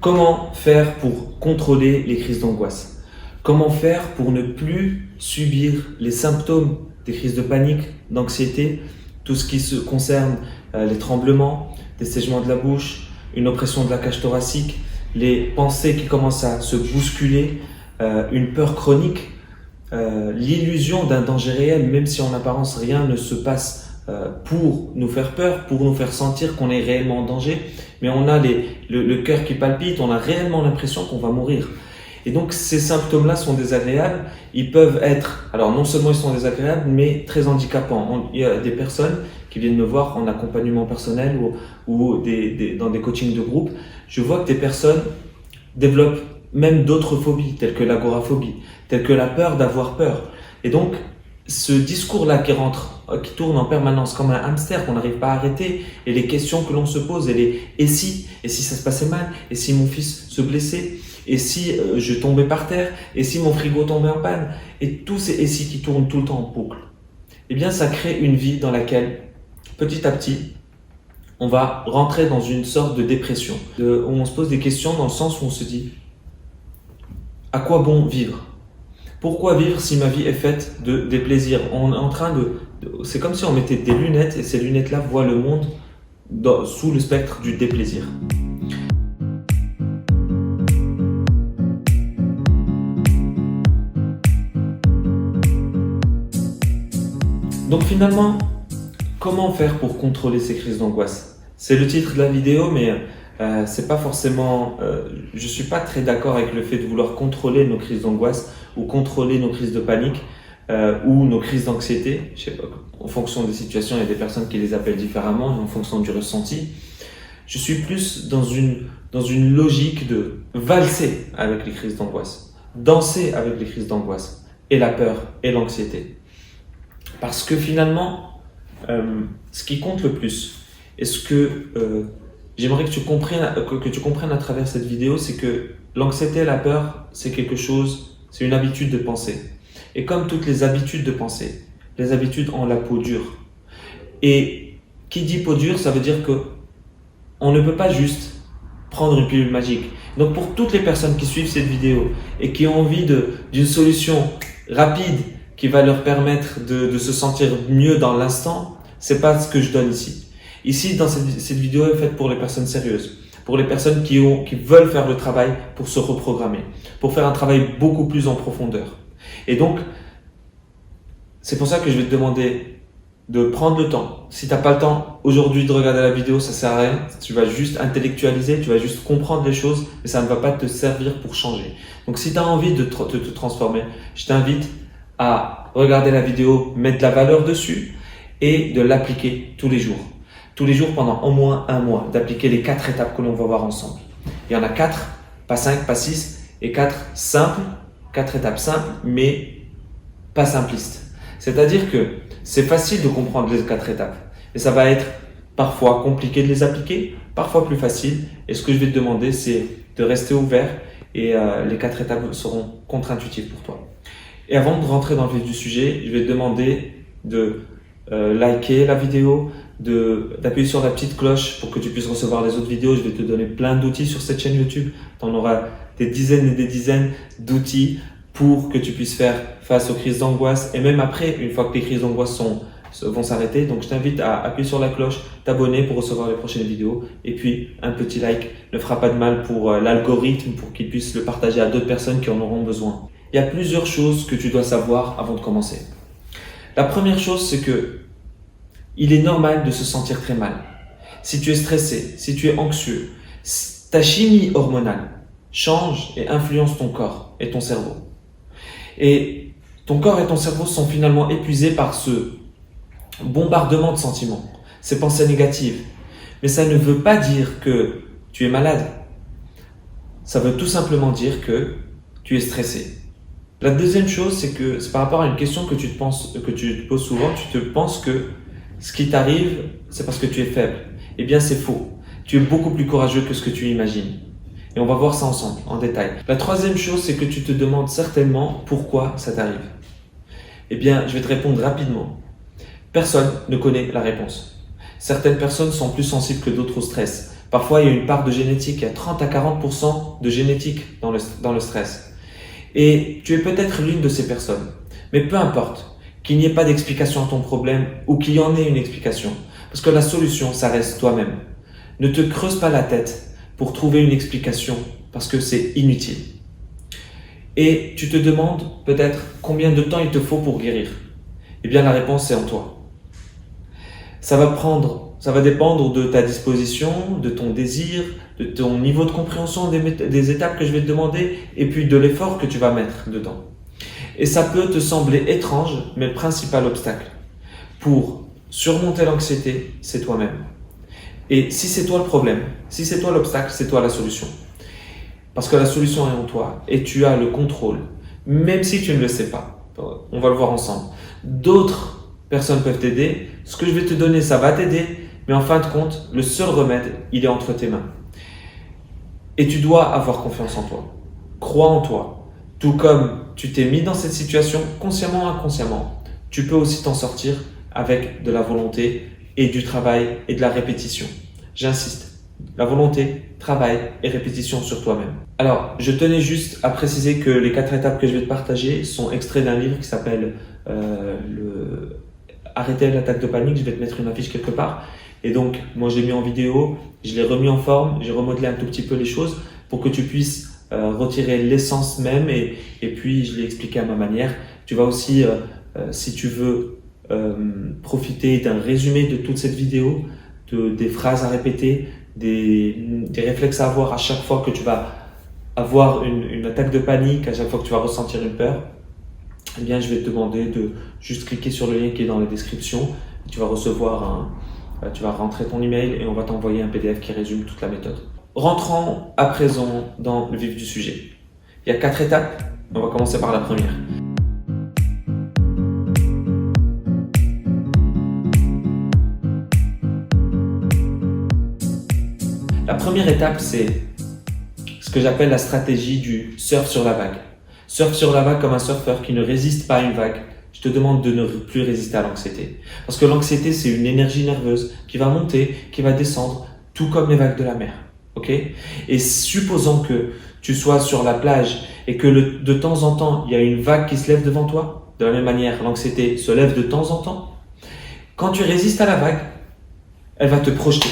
Comment faire pour contrôler les crises d'angoisse? Comment faire pour ne plus subir les symptômes des crises de panique, d'anxiété, tout ce qui se concerne les tremblements, des saignements de la bouche, une oppression de la cage thoracique, les pensées qui commencent à se bousculer, une peur chronique, l'illusion d'un danger réel, même si en apparence rien ne se passe pour nous faire peur, pour nous faire sentir qu'on est réellement en danger, mais on a le cœur qui palpite, on a réellement l'impression qu'on va mourir. Et donc ces symptômes-là sont désagréables, ils peuvent être, alors non seulement ils sont désagréables, mais très handicapants. Il y a des personnes qui viennent me voir en accompagnement personnel ou dans des coachings de groupe, je vois que des personnes développent même d'autres phobies, telles que l'agoraphobie, telles que la peur d'avoir peur. Et donc, ce discours-là qui tourne en permanence comme un hamster qu'on n'arrive pas à arrêter, et les questions que l'on se pose, et si ça se passait mal, et si mon fils se blessait, et si je tombais par terre, et si mon frigo tombait en panne, et tous ces et si qui tournent tout le temps en boucle, eh bien ça crée une vie dans laquelle, petit à petit, on va rentrer dans une sorte de dépression, où on se pose des questions dans le sens où on se dit à quoi bon vivre? Pourquoi vivre si ma vie est faite de des plaisirs? On est en train c'est comme si on mettait des lunettes et ces lunettes-là voient le monde sous le spectre du déplaisir. Donc finalement, comment faire pour contrôler ces crises d'angoisse? C'est le titre de la vidéo, mais c'est pas forcément. Je suis pas très d'accord avec le fait de vouloir contrôler nos crises d'angoisse ou contrôler nos crises de panique ou nos crises d'anxiété. Je sais pas. En fonction des situations, il y a des personnes qui les appellent différemment et en fonction du ressenti. Je suis plus dans une logique de valser avec les crises d'angoisse, danser avec les crises d'angoisse et la peur et l'anxiété. Parce que finalement, ce qui compte le plus, et ce que j'aimerais que tu comprennes à travers cette vidéo, c'est que l'anxiété et la peur, c'est quelque chose, c'est une habitude de pensée. Et comme toutes les habitudes de pensée, les habitudes ont la peau dure. Et qui dit peau dure, ça veut dire que on ne peut pas juste prendre une pilule magique. Donc pour toutes les personnes qui suivent cette vidéo et qui ont envie d'une solution rapide qui va leur permettre de se sentir mieux dans l'instant, c'est pas ce que je donne ici. Ici, dans cette vidéo est faite pour les personnes sérieuses, pour les personnes qui veulent faire le travail pour se reprogrammer, pour faire un travail beaucoup plus en profondeur. Et donc, c'est pour ça que je vais te demander de prendre le temps. Si tu n'as pas le temps aujourd'hui de regarder la vidéo, ça sert à rien. Tu vas juste intellectualiser, tu vas juste comprendre les choses, mais ça ne va pas te servir pour changer. Donc, si tu as envie de te transformer, je t'invite à regarder la vidéo, mettre de la valeur dessus et de l'appliquer tous les jours. Tous les jours pendant au moins un mois, d'appliquer les 4 étapes que l'on va voir ensemble. Il y en a 4, pas 5, pas 6, et 4 simples, 4 étapes simples, mais pas simplistes. C'est-à-dire que c'est facile de comprendre les 4 étapes, et ça va être parfois compliqué de les appliquer, parfois plus facile, et ce que je vais te demander, c'est de rester ouvert, et les 4 étapes seront contre-intuitives pour toi. Et avant de rentrer dans le vif du sujet, je vais te demander de liker la vidéo, d'appuyer sur la petite cloche pour que tu puisses recevoir les autres vidéos. Je vais te donner plein d'outils sur cette chaîne YouTube. Tu en auras des dizaines et des dizaines d'outils pour que tu puisses faire face aux crises d'angoisse. Et même après, une fois que les crises d'angoisse vont s'arrêter. Donc je t'invite à appuyer sur la cloche, t'abonner pour recevoir les prochaines vidéos. Et puis un petit like ne fera pas de mal pour l'algorithme, pour qu'il puisse le partager à d'autres personnes qui en auront besoin. Il y a plusieurs choses que tu dois savoir avant de commencer. La première chose, c'est que il est normal de se sentir très mal. Si tu es stressé, si tu es anxieux, ta chimie hormonale change et influence ton corps et ton cerveau. Et ton corps et ton cerveau sont finalement épuisés par ce bombardement de sentiments, ces pensées négatives. Mais ça ne veut pas dire que tu es malade. Ça veut tout simplement dire que tu es stressé. La deuxième chose, c'est par rapport à une question que tu te poses souvent, tu te penses que ce qui t'arrive, c'est parce que tu es faible. Eh bien, c'est faux. Tu es beaucoup plus courageux que ce que tu imagines. Et on va voir ça ensemble, en détail. La troisième chose, c'est que tu te demandes certainement pourquoi ça t'arrive. Eh bien, je vais te répondre rapidement. Personne ne connaît la réponse. Certaines personnes sont plus sensibles que d'autres au stress. Parfois, il y a une part de génétique, il y a 30 à 40% de génétique dans le stress. Et tu es peut-être l'une de ces personnes. Mais peu importe qu'il n'y ait pas d'explication à ton problème ou qu'il y en ait une explication. Parce que la solution, ça reste toi-même. Ne te creuse pas la tête pour trouver une explication parce que c'est inutile. Et tu te demandes peut-être combien de temps il te faut pour guérir. Eh bien, la réponse est en toi. Ça va dépendre de ta disposition, de ton désir, de ton niveau de compréhension des étapes que je vais te demander et puis de l'effort que tu vas mettre dedans. Et ça peut te sembler étrange, mais le principal obstacle pour surmonter l'anxiété, c'est toi-même. Et si c'est toi le problème, si c'est toi l'obstacle, c'est toi la solution. Parce que la solution est en toi et tu as le contrôle, même si tu ne le sais pas. On va le voir ensemble. D'autres personnes peuvent t'aider. Ce que je vais te donner, ça va t'aider, mais en fin de compte, le seul remède, il est entre tes mains. Et tu dois avoir confiance en toi. Crois en toi. Tout comme tu t'es mis dans cette situation, consciemment ou inconsciemment, tu peux aussi t'en sortir avec de la volonté et du travail et de la répétition. J'insiste. La volonté, travail et répétition sur toi-même. Alors, je tenais juste à préciser que les 4 étapes que je vais te partager sont extraits d'un livre qui s'appelle Arrêter l'attaque de panique. Je vais te mettre une affiche quelque part. Et donc, moi, je l'ai mis en vidéo, je l'ai remis en forme, j'ai remodelé un tout petit peu les choses pour que tu puisses retirer l'essence même et puis je l'ai expliqué à ma manière. Tu vas aussi, si tu veux, profiter d'un résumé de toute cette vidéo, des phrases à répéter, des réflexes à avoir à chaque fois que tu vas avoir une attaque de panique, à chaque fois que tu vas ressentir une peur. Eh bien, je vais te demander de juste cliquer sur le lien qui est dans la description. Tu vas recevoir tu vas rentrer ton email et on va t'envoyer un PDF qui résume toute la méthode. Rentrons à présent dans le vif du sujet. Il y a 4 étapes. On va commencer par la première. La première étape, c'est ce que j'appelle la stratégie du surf sur la vague. Surf sur la vague comme un surfeur qui ne résiste pas à une vague. Je te demande de ne plus résister à l'anxiété. Parce que l'anxiété, c'est une énergie nerveuse qui va monter, qui va descendre, tout comme les vagues de la mer. Ok ? Et supposons que tu sois sur la plage et que de temps en temps, il y a une vague qui se lève devant toi. De la même manière, l'anxiété se lève de temps en temps. Quand tu résistes à la vague, elle va te projeter.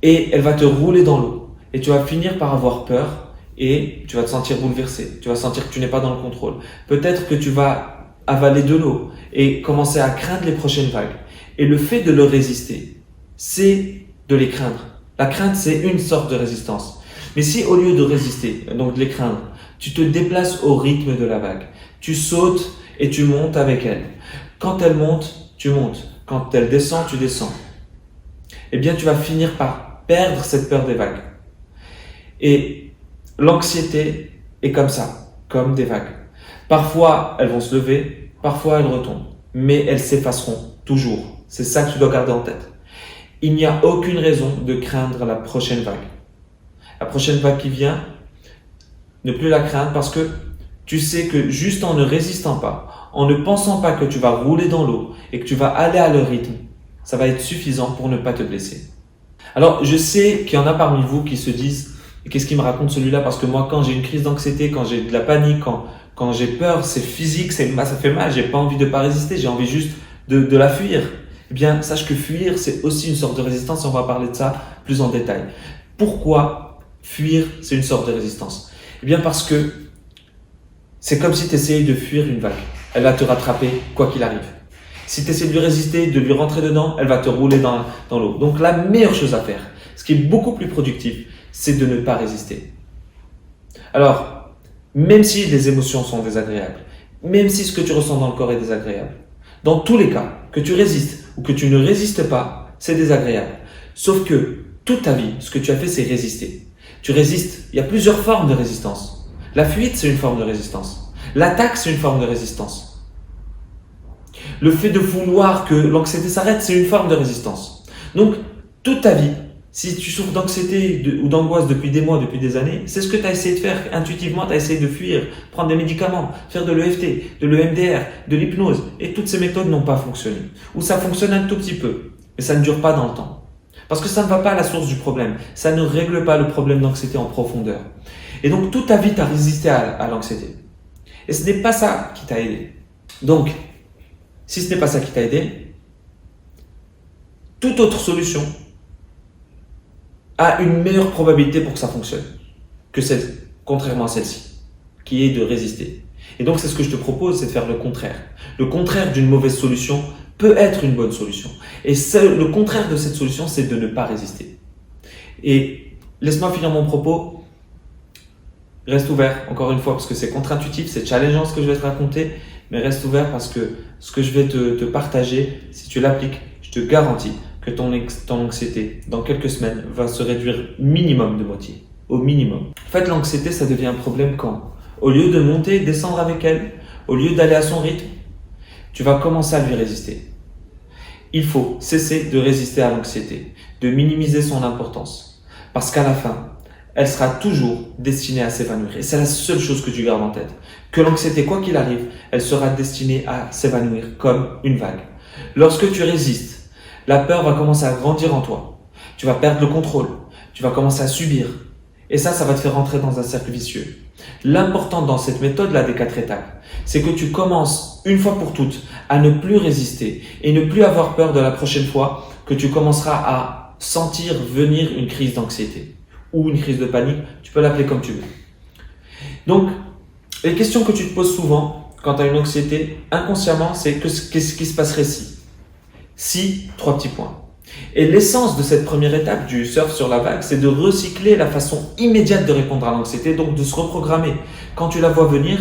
Et elle va te rouler dans l'eau. Et tu vas finir par avoir peur et tu vas te sentir bouleversé. Tu vas sentir que tu n'es pas dans le contrôle. Peut-être que tu vas avaler de l'eau et commencer à craindre les prochaines vagues. Et le fait de leur résister, c'est de les craindre. La crainte, c'est une sorte de résistance. Mais si au lieu de résister, donc de les craindre, tu te déplaces au rythme de la vague, tu sautes et tu montes avec elle. Quand elle monte, tu montes. Quand elle descend, tu descends. Eh bien, tu vas finir par perdre cette peur des vagues. Et l'anxiété est comme ça, comme des vagues. Parfois, elles vont se lever, parfois elles retombent, mais elles s'effaceront toujours. C'est ça que tu dois garder en tête. Il n'y a aucune raison de craindre la prochaine vague. La prochaine vague qui vient, ne plus la craindre parce que tu sais que juste en ne résistant pas, en ne pensant pas que tu vas rouler dans l'eau et que tu vas aller à leur rythme, ça va être suffisant pour ne pas te blesser. Alors, je sais qu'il y en a parmi vous qui se disent « Qu'est-ce qu'il me raconte celui-là ?» Parce que moi, quand j'ai une crise d'anxiété, quand j'ai de la panique, quand j'ai peur, c'est physique, ça fait mal, j'ai pas envie de pas résister, j'ai envie juste de la fuir. Eh bien, sache que fuir, c'est aussi une sorte de résistance et on va parler de ça plus en détail. Pourquoi fuir, c'est une sorte de résistance? Eh bien, parce que c'est comme si tu essayais de fuir une vague. Elle va te rattraper quoi qu'il arrive. Si tu essaies de lui résister, de lui rentrer dedans, elle va te rouler dans l'eau. Donc, la meilleure chose à faire, ce qui est beaucoup plus productif, c'est de ne pas résister. Alors, même si les émotions sont désagréables, même si ce que tu ressens dans le corps est désagréable, dans tous les cas, que tu résistes ou que tu ne résistes pas, c'est désagréable. Sauf que toute ta vie, ce que tu as fait, c'est résister. Tu résistes, il y a plusieurs formes de résistance. La fuite, c'est une forme de résistance. L'attaque, c'est une forme de résistance. Le fait de vouloir que l'anxiété s'arrête, c'est une forme de résistance. Donc, toute ta vie, si tu souffres d'anxiété ou d'angoisse depuis des mois, depuis des années, c'est ce que tu as essayé de faire intuitivement, tu as essayé de fuir, prendre des médicaments, faire de l'EFT, de l'EMDR, de l'hypnose. Et toutes ces méthodes n'ont pas fonctionné. Ou ça fonctionne un tout petit peu, mais ça ne dure pas dans le temps. Parce que ça ne va pas à la source du problème. Ça ne règle pas le problème d'anxiété en profondeur. Et donc, toute ta vie, tu as résisté à l'anxiété. Et ce n'est pas ça qui t'a aidé. Donc, si ce n'est pas ça qui t'a aidé, toute autre solution a une meilleure probabilité pour que ça fonctionne que contrairement à celle-ci, qui est de résister. Et donc, c'est ce que je te propose, c'est de faire le contraire. Le contraire d'une mauvaise solution peut être une bonne solution. Et le contraire de cette solution, c'est de ne pas résister. Et laisse-moi finir mon propos. Reste ouvert, encore une fois, parce que c'est contre-intuitif, c'est challengeant ce que je vais te raconter, mais reste ouvert parce que ce que je vais te partager, si tu l'appliques, je te garantis que ton anxiété, dans quelques semaines, va se réduire minimum de moitié. Au minimum. En fait, l'anxiété, ça devient un problème quand, au lieu de monter et descendre avec elle, au lieu d'aller à son rythme, tu vas commencer à lui résister. Il faut cesser de résister à l'anxiété, de minimiser son importance. Parce qu'à la fin, elle sera toujours destinée à s'évanouir. Et c'est la seule chose que tu gardes en tête. Que l'anxiété, quoi qu'il arrive, elle sera destinée à s'évanouir comme une vague. Lorsque tu résistes, la peur va commencer à grandir en toi. Tu vas perdre le contrôle. Tu vas commencer à subir. Et ça va te faire rentrer dans un cercle vicieux. L'important dans cette méthode-là des 4 étapes, c'est que tu commences une fois pour toutes à ne plus résister et ne plus avoir peur de la prochaine fois que tu commenceras à sentir venir une crise d'anxiété ou une crise de panique. Tu peux l'appeler comme tu veux. Donc, les questions que tu te poses souvent quand tu as une anxiété, inconsciemment, c'est qu'est-ce qui se passerait si? Si, 3 petits points. Et l'essence de cette première étape du surf sur la vague, c'est de recycler la façon immédiate de répondre à l'anxiété, donc de se reprogrammer. Quand tu la vois venir,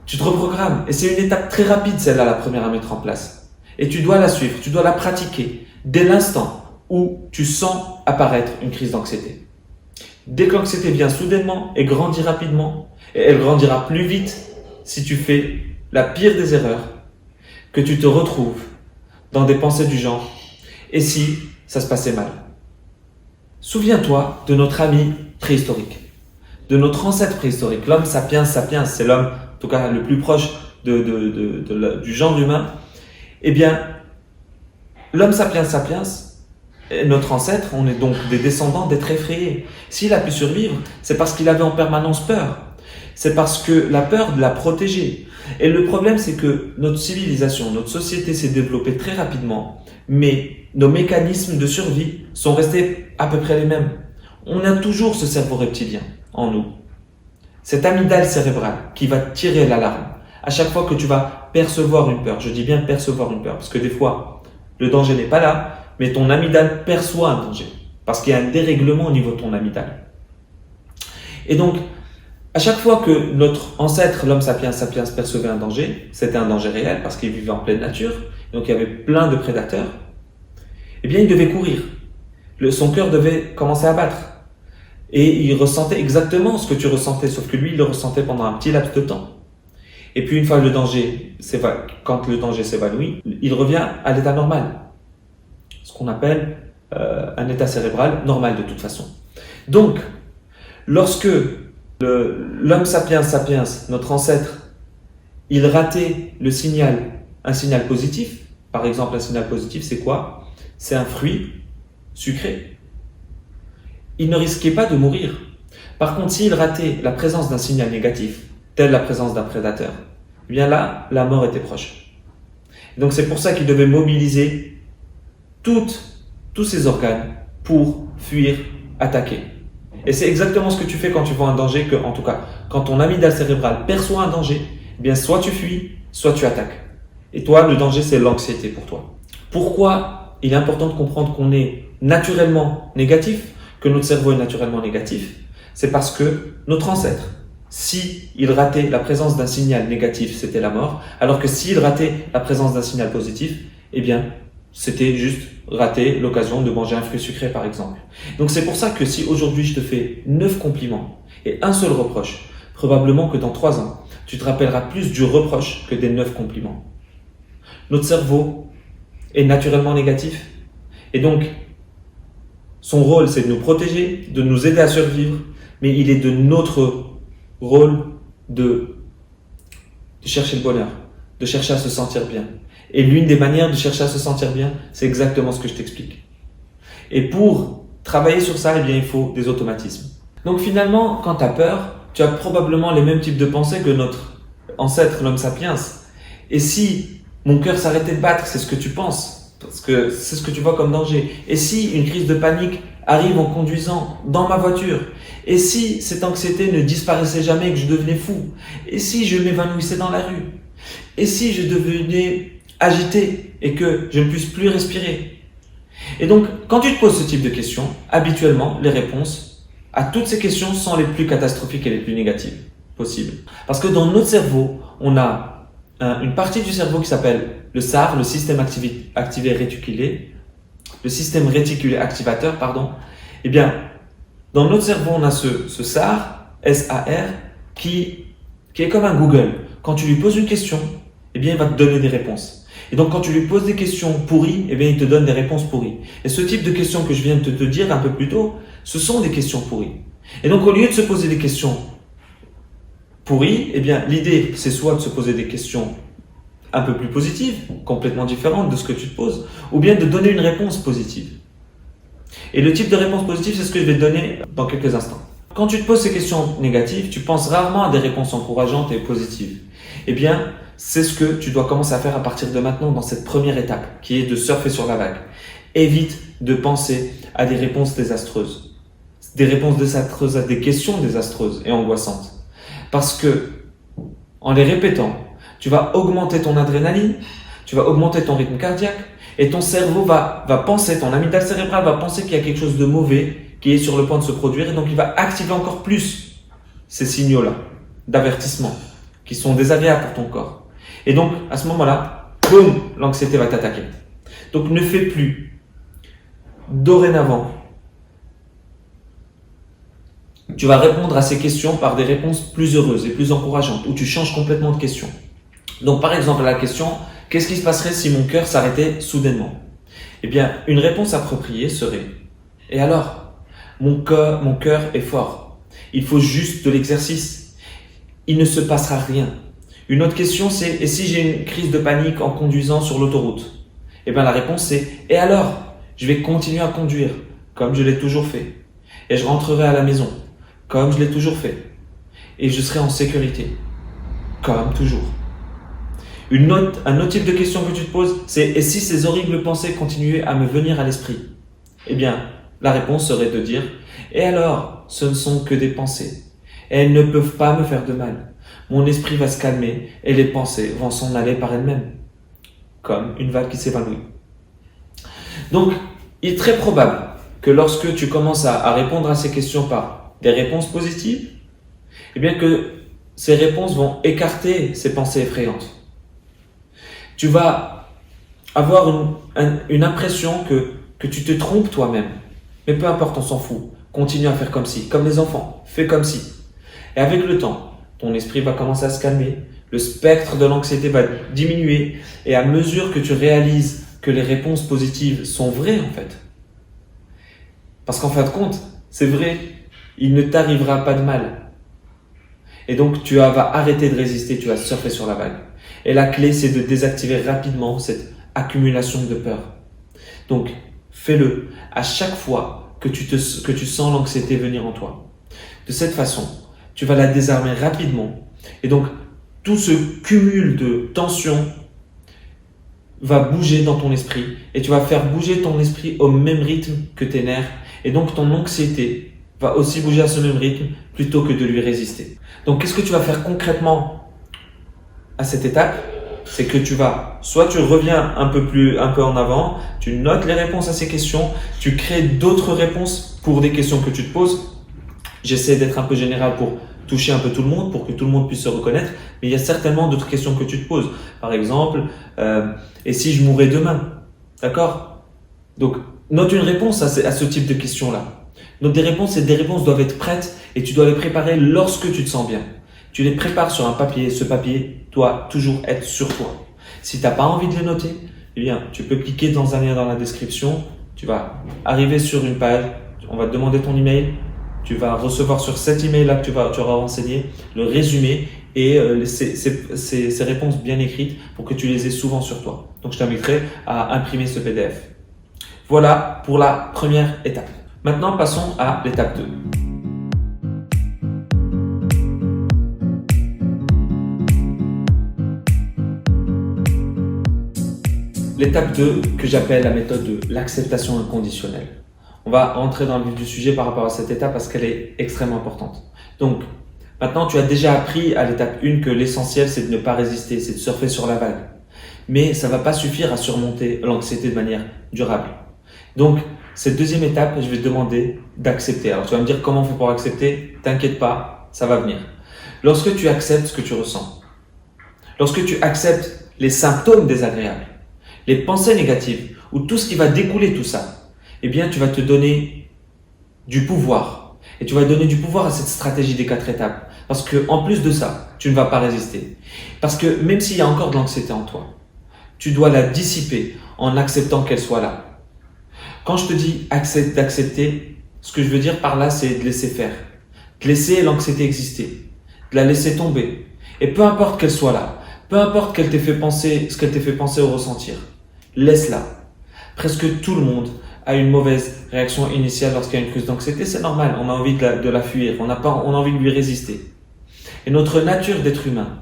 tu te reprogrammes. Et c'est une étape très rapide, celle-là, la première à mettre en place. Et tu dois la suivre, tu dois la pratiquer dès l'instant où tu sens apparaître une crise d'anxiété. Dès que l'anxiété vient soudainement et grandit rapidement, et elle grandira plus vite si tu fais la pire des erreurs, que tu te retrouves dans des pensées du genre « et si ça se passait mal ?» Souviens-toi de notre ami préhistorique, de notre ancêtre préhistorique, l'homme sapiens sapiens, c'est l'homme, en tout cas le plus proche du genre humain. Eh bien, l'homme sapiens sapiens, notre ancêtre, on est donc des descendants d'êtres effrayés. S'il a pu survivre, c'est parce qu'il avait en permanence peur. C'est parce que la peur l'a protégé. Et le problème, c'est que notre civilisation, notre société s'est développée très rapidement, mais nos mécanismes de survie sont restés à peu près les mêmes. On a toujours ce cerveau reptilien en nous. Cette amygdale cérébrale qui va tirer l'alarme. À chaque fois que tu vas percevoir une peur, je dis bien percevoir une peur, parce que des fois, le danger n'est pas là, mais ton amygdale perçoit un danger, parce qu'il y a un dérèglement au niveau de ton amygdale. Et donc, à chaque fois que notre ancêtre, l'homme sapiens sapiens, percevait un danger, c'était un danger réel parce qu'il vivait en pleine nature, donc il y avait plein de prédateurs, eh bien il devait courir. Son cœur devait commencer à battre. Et il ressentait exactement ce que tu ressentais, sauf que lui, il le ressentait pendant un petit laps de temps. Et puis une fois quand le danger s'évanouit, il revient à l'état normal. Ce qu'on appelle un état cérébral normal de toute façon. Donc, lorsque l'homme sapiens sapiens, notre ancêtre, il ratait un signal positif. Par exemple, un signal positif, c'est quoi? C'est un fruit sucré. Il ne risquait pas de mourir. Par contre, s'il ratait la présence d'un signal négatif, telle la présence d'un prédateur, eh bien là, la mort était proche. Et donc c'est pour ça qu'il devait mobiliser tous ses organes pour fuir, attaquer. Et c'est exactement ce que tu fais quand tu vois un danger, en tout cas, quand ton amygdale cérébrale perçoit un danger, eh bien soit tu fuis, soit tu attaques. Et toi, le danger, c'est l'anxiété pour toi. Pourquoi il est important de comprendre qu'on est naturellement négatif, que notre cerveau est naturellement négatif? C'est parce que notre ancêtre, s'il ratait la présence d'un signal négatif, c'était la mort, alors que s'il ratait la présence d'un signal positif, eh bien, c'était juste rater l'occasion de manger un fruit sucré, par exemple. Donc c'est pour ça que si aujourd'hui je te fais 9 compliments et un seul reproche, probablement que dans 3 ans, tu te rappelleras plus du reproche que des 9 compliments. Notre cerveau est naturellement négatif et donc son rôle c'est de nous protéger, de nous aider à survivre, mais il est de notre rôle de chercher le bonheur, de chercher à se sentir bien. Et l'une des manières de chercher à se sentir bien, c'est exactement ce que je t'explique. Et pour travailler sur ça, eh bien, il faut des automatismes. Donc finalement, quand tu as peur, tu as probablement les mêmes types de pensées que notre ancêtre, l'homme sapiens. Et si mon cœur s'arrêtait de battre, c'est ce que tu penses, parce que c'est ce que tu vois comme danger. Et si une crise de panique arrive en conduisant dans ma voiture? Et si cette anxiété ne disparaissait jamais et que je devenais fou? Et si je m'évanouissais dans la rue? Et si je devenais agité et que je ne puisse plus respirer? Et donc, quand tu te poses ce type de questions, habituellement, les réponses à toutes ces questions sont les plus catastrophiques et les plus négatives possibles. Parce que dans notre cerveau, on a une partie du cerveau qui s'appelle le SAR, le système activé réticulé, le système réticulé activateur, pardon. Eh bien, dans notre cerveau, on a ce SAR, S-A-R, qui est comme un Google. Quand tu lui poses une question, eh bien, il va te donner des réponses. Et donc, quand tu lui poses des questions pourries, eh bien, il te donne des réponses pourries. Et ce type de questions que je viens de te dire un peu plus tôt, ce sont des questions pourries. Et donc, au lieu de se poser des questions pourries, eh bien, l'idée, c'est soit de se poser des questions un peu plus positives, complètement différentes de ce que tu te poses, ou bien de donner une réponse positive. Et le type de réponse positive, c'est ce que je vais te donner dans quelques instants. Quand tu te poses ces questions négatives, tu penses rarement à des réponses encourageantes et positives. Eh bien, c'est ce que tu dois commencer à faire à partir de maintenant dans cette première étape, qui est de surfer sur la vague. Évite de penser à des réponses désastreuses. Des réponses désastreuses à des questions désastreuses et angoissantes. Parce que, en les répétant, tu vas augmenter ton adrénaline, tu vas augmenter ton rythme cardiaque, et ton cerveau va penser, ton amygdale cérébrale va penser qu'il y a quelque chose de mauvais qui est sur le point de se produire, et donc il va activer encore plus ces signaux-là d'avertissement qui sont désagréables pour ton corps. Et donc, à ce moment-là, boum, l'anxiété va t'attaquer. Donc, ne fais plus. Dorénavant, tu vas répondre à ces questions par des réponses plus heureuses et plus encourageantes, où tu changes complètement de question. Donc, par exemple, à la question, qu'est-ce qui se passerait si mon cœur s'arrêtait soudainement? Eh bien, une réponse appropriée serait, et alors, mon cœur est fort. Il faut juste de l'exercice. Il ne se passera rien. Une autre question, c'est, et si j'ai une crise de panique en conduisant sur l'autoroute? Eh bien, la réponse c'est, et alors? Je vais continuer à conduire, comme je l'ai toujours fait. Et je rentrerai à la maison, comme je l'ai toujours fait. Et je serai en sécurité, comme toujours. Un autre type de question que tu te poses, c'est, et si ces horribles pensées continuaient à me venir à l'esprit? Eh bien, la réponse serait de dire, et alors, ce ne sont que des pensées. Et elles ne peuvent pas me faire de mal. Mon esprit va se calmer et les pensées vont s'en aller par elles-mêmes, comme une vague qui s'évanouit. Donc, il est très probable que lorsque tu commences à répondre à ces questions par des réponses positives, eh bien que ces réponses vont écarter ces pensées effrayantes. Tu vas avoir une impression que tu te trompes toi-même. Mais peu importe, on s'en fout. Continue à faire comme si, comme les enfants. Fais comme si. Et avec le temps, ton esprit va commencer à se calmer. Le spectre de l'anxiété va diminuer. Et à mesure que tu réalises que les réponses positives sont vraies, en fait. Parce qu'en fin de compte, c'est vrai, il ne t'arrivera pas de mal. Et donc, tu vas arrêter de résister, tu vas surfer sur la vague. Et la clé, c'est de désactiver rapidement cette accumulation de peur. Donc, fais-le à chaque fois que tu sens l'anxiété venir en toi. De cette façon, tu vas la désarmer rapidement. Et donc, tout ce cumul de tension va bouger dans ton esprit. Et tu vas faire bouger ton esprit au même rythme que tes nerfs. Et donc, ton anxiété va aussi bouger à ce même rythme plutôt que de lui résister. Donc, qu'est-ce que tu vas faire concrètement à cette étape? C'est que tu reviens un peu en avant, tu notes les réponses à ces questions, tu crées d'autres réponses pour des questions que tu te poses. J'essaie d'être un peu général pour toucher un peu tout le monde, pour que tout le monde puisse se reconnaître, mais il y a certainement d'autres questions que tu te poses. Par exemple, et si je mourais demain? D'accord? Donc, note une réponse à ce type de questions-là. Donc, des réponses doivent être prêtes et tu dois les préparer lorsque tu te sens bien. Tu les prépares sur un papier. Ce papier doit toujours être sur toi. Si tu n'as pas envie de les noter, eh bien, tu peux cliquer dans un lien dans la description. Tu vas arriver sur une page. On va te demander ton email. Tu vas recevoir sur cet email-là que tu auras renseigné le résumé et ces réponses bien écrites pour que tu les aies souvent sur toi. Donc, je t'inviterai à imprimer ce PDF. Voilà pour la première étape. Maintenant, passons à l'étape 2. L'étape 2, que j'appelle la méthode de l'acceptation inconditionnelle. On va rentrer dans le vif du sujet par rapport à cette étape parce qu'elle est extrêmement importante. Donc, maintenant, tu as déjà appris à l'étape 1 que l'essentiel, c'est de ne pas résister, c'est de surfer sur la vague. Mais ça ne va pas suffire à surmonter l'anxiété de manière durable. Donc, cette deuxième étape, je vais te demander d'accepter. Alors, tu vas me dire comment on fait pour accepter. T'inquiète pas, ça va venir. Lorsque tu acceptes ce que tu ressens, lorsque tu acceptes les symptômes désagréables, les pensées négatives ou tout ce qui va découler tout ça, eh bien, tu vas te donner du pouvoir. Et tu vas donner du pouvoir à cette stratégie des 4 étapes. Parce que, en plus de ça, tu ne vas pas résister. Parce que même s'il y a encore de l'anxiété en toi, tu dois la dissiper en acceptant qu'elle soit là. Quand je te dis d'accepter, ce que je veux dire par là, c'est de laisser faire. De laisser l'anxiété exister. De la laisser tomber. Et peu importe qu'elle soit là, peu importe qu'elle t'ait fait penser, ce qu'elle t'ait fait penser ou ressentir, laisse-la. Presque tout le monde a une mauvaise réaction initiale lorsqu'il y a une crise d'anxiété. C'est normal, on a envie de la fuir, on a envie de lui résister. Et notre nature d'être humain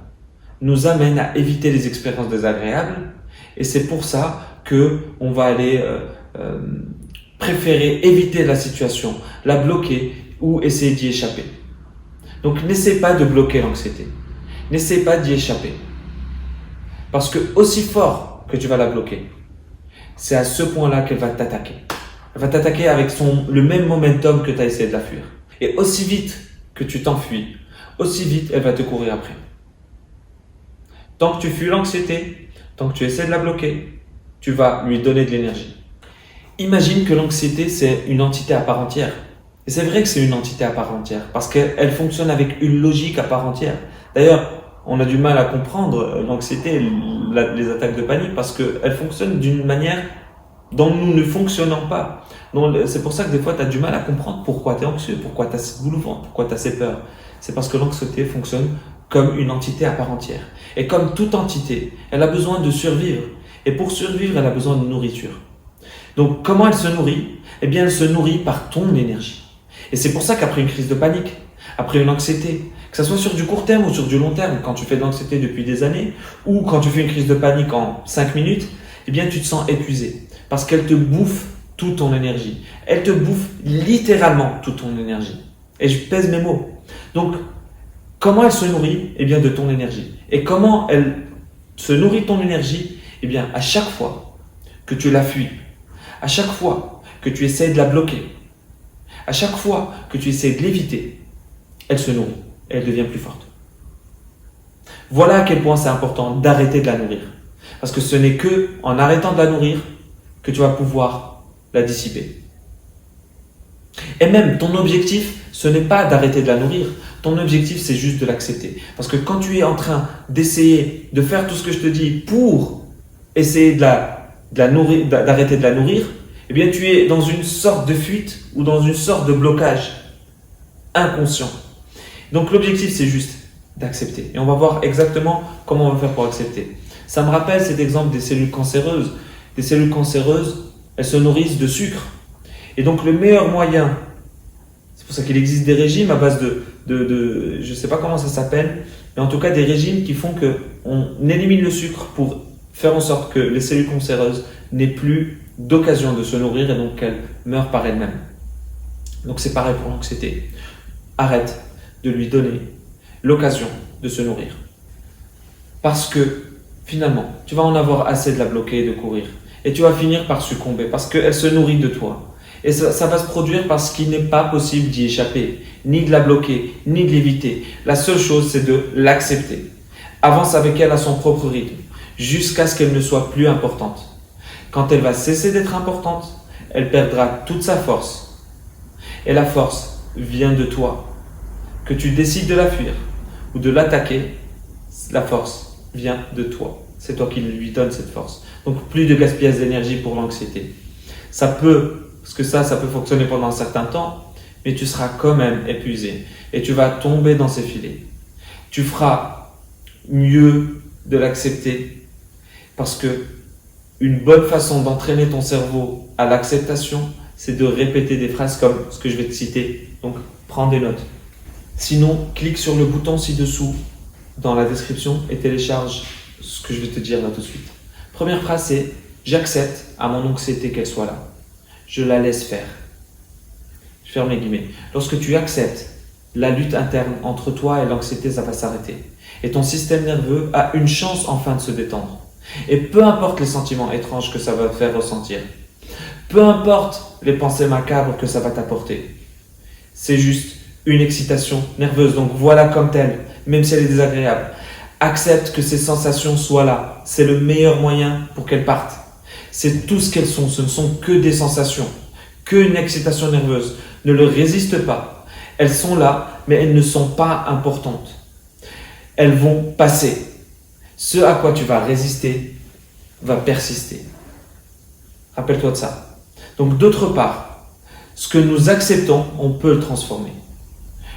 nous amène à éviter les expériences désagréables. Et c'est pour ça qu'on va aller préférer éviter la situation, la bloquer ou essayer d'y échapper. Donc n'essaie pas de bloquer l'anxiété. N'essaie pas d'y échapper. Parce que aussi fort que tu vas la bloquer, c'est à ce point-là qu'elle va t'attaquer. Elle va t'attaquer avec le même momentum que tu as essayé de la fuir. Et aussi vite que tu t'enfuis, aussi vite elle va te courir après. Tant que tu fuis l'anxiété, tant que tu essaies de la bloquer, tu vas lui donner de l'énergie. Imagine que l'anxiété, c'est une entité à part entière. Et c'est vrai que c'est une entité à part entière, parce qu'elle fonctionne avec une logique à part entière. D'ailleurs, on a du mal à comprendre l'anxiété, les attaques de panique, parce qu'elles fonctionnent d'une manière dont nous ne fonctionnons pas. Donc, c'est pour ça que des fois, tu as du mal à comprendre pourquoi tu es anxieux, pourquoi tu as cette boule au ventre, pourquoi tu as ces peurs. C'est parce que l'anxiété fonctionne comme une entité à part entière. Et comme toute entité, elle a besoin de survivre. Et pour survivre, elle a besoin de nourriture. Donc, comment elle se nourrit? Eh bien, elle se nourrit par ton énergie. Et c'est pour ça qu'après une crise de panique, après une anxiété, que ce soit sur du court terme ou sur du long terme, quand tu fais de l'anxiété depuis des années, ou quand tu fais une crise de panique en 5 minutes, eh bien, tu te sens épuisé. Parce qu'elle te bouffe toute ton énergie. Elle te bouffe littéralement toute ton énergie. Et je pèse mes mots. Donc, comment elle se nourrit? Eh bien, de ton énergie. Et comment elle se nourrit de ton énergie? Eh bien, à chaque fois que tu la fuis, à chaque fois que tu essaies de la bloquer, à chaque fois que tu essaies de l'éviter, elle se nourrit et elle devient plus forte. Voilà à quel point c'est important d'arrêter de la nourrir. Parce que ce n'est que en arrêtant de la nourrir que tu vas pouvoir la dissiper. Et même, ton objectif, ce n'est pas d'arrêter de la nourrir. Ton objectif, c'est juste de l'accepter. Parce que quand tu es en train d'essayer de faire tout ce que je te dis pour essayer d'arrêter de la nourrir, eh bien, tu es dans une sorte de fuite ou dans une sorte de blocage inconscient. Donc, l'objectif, c'est juste d'accepter. Et on va voir exactement comment on va faire pour accepter. Ça me rappelle cet exemple des cellules cancéreuses. Des cellules cancéreuses, elles se nourrissent de sucre. Et donc, le meilleur moyen, c'est pour ça qu'il existe des régimes à base je ne sais pas comment ça s'appelle, mais en tout cas des régimes qui font qu'on élimine le sucre pour faire en sorte que les cellules cancéreuses n'aient plus d'occasion de se nourrir et donc qu'elles meurent par elles-mêmes. Donc c'est pareil pour l'anxiété. Arrête de lui donner l'occasion de se nourrir. Parce que finalement, tu vas en avoir assez de la bloquer et de courir. Et tu vas finir par succomber parce qu'elle se nourrit de toi. Et ça va se produire parce qu'il n'est pas possible d'y échapper, ni de la bloquer, ni de l'éviter. La seule chose, c'est de l'accepter. Avance avec elle à son propre rythme, jusqu'à ce qu'elle ne soit plus importante. Quand elle va cesser d'être importante, elle perdra toute sa force. Et la force vient de toi. Que tu décides de la fuir ou de l'attaquer, la force vient de toi. C'est toi qui lui donnes cette force. Donc plus de gaspillage d'énergie pour l'anxiété. Parce que ça peut fonctionner pendant un certain temps, mais tu seras quand même épuisé et tu vas tomber dans ces filets. Tu feras mieux de l'accepter parce que une bonne façon d'entraîner ton cerveau à l'acceptation, c'est de répéter des phrases comme ce que je vais te citer. Donc, prends des notes. Sinon, clique sur le bouton ci-dessous dans la description et télécharge ce que je vais te dire là tout de suite. Première phrase, c'est « J'accepte à mon anxiété qu'elle soit là. Je la laisse faire. » Je ferme les guillemets. Lorsque tu acceptes, la lutte interne entre toi et l'anxiété, ça va s'arrêter. Et ton système nerveux a une chance enfin de se détendre. Et peu importe les sentiments étranges que ça va te faire ressentir, peu importe les pensées macabres que ça va t'apporter, c'est juste une excitation nerveuse. Donc voilà comme telle, même si elle est désagréable. Accepte que ces sensations soient là. C'est le meilleur moyen pour qu'elles partent. C'est tout ce qu'elles sont. Ce ne sont que des sensations, qu'une excitation nerveuse. Ne leur résiste pas. Elles sont là, mais elles ne sont pas importantes. Elles vont passer. Ce à quoi tu vas résister va persister. Rappelle-toi de ça. Donc d'autre part, ce que nous acceptons, on peut le transformer.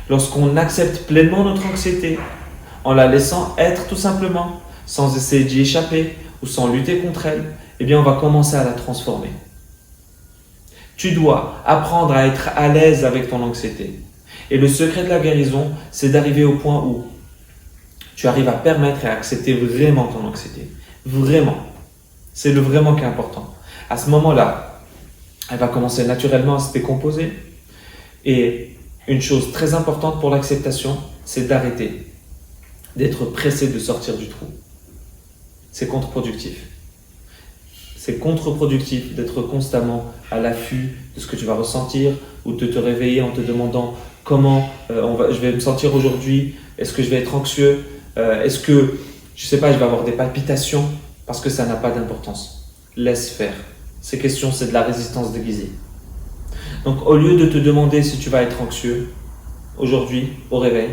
Lorsqu'on accepte pleinement notre anxiété, en la laissant être tout simplement, sans essayer d'y échapper ou sans lutter contre elle, eh bien on va commencer à la transformer. Tu dois apprendre à être à l'aise avec ton anxiété. Et le secret de la guérison, c'est d'arriver au point où tu arrives à permettre et à accepter vraiment ton anxiété. Vraiment. C'est le vraiment qui est important. À ce moment-là, elle va commencer naturellement à se décomposer. Et une chose très importante pour l'acceptation, c'est d'arrêter d'être pressé de sortir du trou. C'est contre-productif. C'est contre-productif d'être constamment à l'affût de ce que tu vas ressentir ou de te réveiller en te demandant comment je vais me sentir aujourd'hui, est-ce que je vais être anxieux, est-ce que, je ne sais pas, je vais avoir des palpitations, parce que ça n'a pas d'importance. Laisse faire. Ces questions, c'est de la résistance déguisée. Donc, au lieu de te demander si tu vas être anxieux, aujourd'hui, au réveil,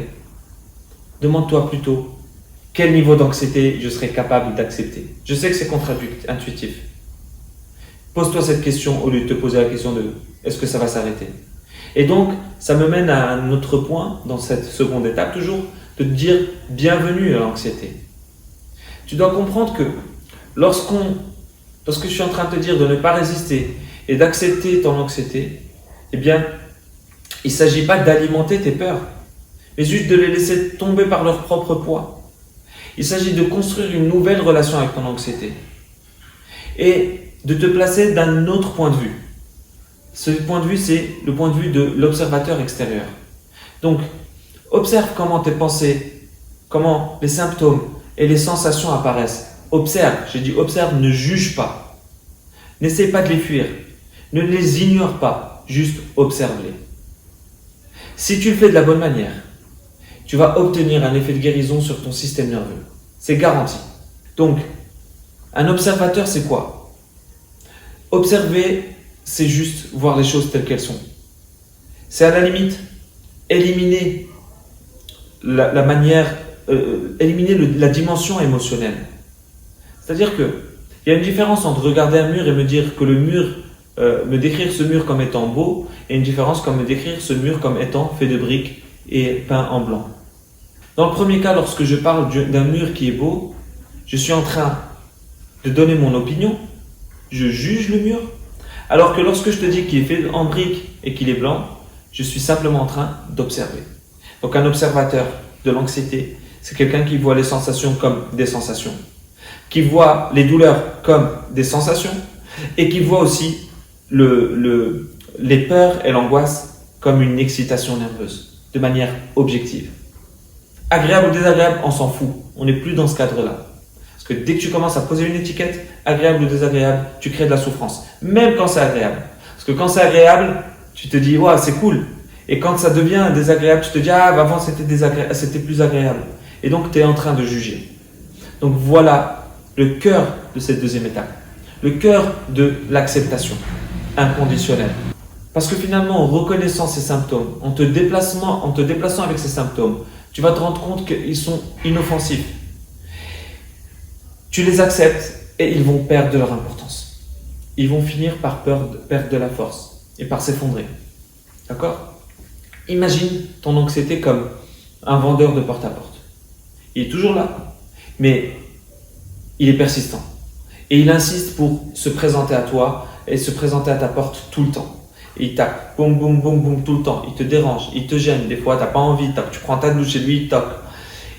demande-toi plutôt quel niveau d'anxiété je serai capable d'accepter. Je sais que c'est contre-intuitif. Pose-toi cette question au lieu de te poser la question de est-ce que ça va s'arrêter. Et donc, ça me mène à un autre point dans cette seconde étape, toujours, de te dire bienvenue à l'anxiété. Tu dois comprendre que lorsque je suis en train de te dire de ne pas résister et d'accepter ton anxiété, eh bien, il ne s'agit pas d'alimenter tes peurs, mais juste de les laisser tomber par leur propre poids. Il s'agit de construire une nouvelle relation avec ton anxiété et de te placer d'un autre point de vue. Ce point de vue, c'est le point de vue de l'observateur extérieur. Donc, observe comment tes pensées, comment les symptômes et les sensations apparaissent. Observe, j'ai dit observe, ne juge pas. N'essaie pas de les fuir. Ne les ignore pas, juste observe-les. Si tu le fais de la bonne manière, tu vas obtenir un effet de guérison sur ton système nerveux. C'est garanti. Donc, un observateur, c'est quoi? Observer, c'est juste voir les choses telles qu'elles sont. C'est à la limite éliminer éliminer la dimension émotionnelle. C'est-à-dire que il y a une différence entre regarder un mur et me dire que le mur, me décrire ce mur comme étant beau, et une différence comme me décrire ce mur comme étant fait de briques et peint en blanc. Dans le premier cas, lorsque je parle d'un mur qui est beau, je suis en train de donner mon opinion, je juge le mur, alors que lorsque je te dis qu'il est fait en briques et qu'il est blanc, je suis simplement en train d'observer. Donc un observateur de l'anxiété, c'est quelqu'un qui voit les sensations comme des sensations, qui voit les douleurs comme des sensations et qui voit aussi les peurs et l'angoisse comme une excitation nerveuse, de manière objective. Agréable ou désagréable, on s'en fout. On n'est plus dans ce cadre-là. Parce que dès que tu commences à poser une étiquette, agréable ou désagréable, tu crées de la souffrance. Même quand c'est agréable. Parce que quand c'est agréable, tu te dis, ouais, c'est cool. Et quand ça devient désagréable, tu te dis, ah, avant c'était plus agréable. Et donc, tu es en train de juger. Donc, voilà le cœur de cette deuxième étape. Le cœur de l'acceptation inconditionnelle. Parce que finalement, en reconnaissant ces symptômes, en te déplaçant avec ces symptômes, tu vas te rendre compte qu'ils sont inoffensifs. Tu les acceptes et ils vont perdre de leur importance. Ils vont finir par perdre de la force et par s'effondrer. D'accord? Imagine ton anxiété comme un vendeur de porte-à-porte. Il est toujours là, mais il est persistant. Et il insiste pour se présenter à toi et se présenter à ta porte tout le temps. Et il tape, boum, boum, boum, boum, tout le temps. Il te dérange, il te gêne. Des fois, tu n'as pas envie, tu prends ta douche chez lui, il toque.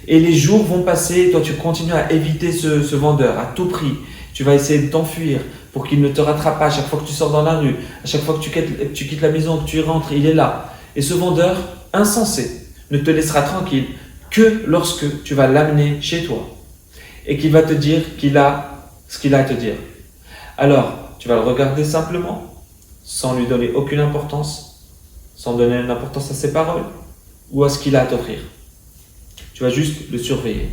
Et les jours vont passer et toi, tu continues à éviter ce vendeur à tout prix. Tu vas essayer de t'enfuir pour qu'il ne te rattrape pas à chaque fois que tu sors dans la rue, à chaque fois que tu quittes la maison, que tu rentres, il est là. Et ce vendeur insensé ne te laissera tranquille que lorsque tu vas l'amener chez toi et qu'il va te dire qu'il a ce qu'il a à te dire. Alors, tu vas le regarder simplement, sans lui donner aucune importance, sans donner une importance à ses paroles ou à ce qu'il a à t'offrir. Tu vas juste le surveiller.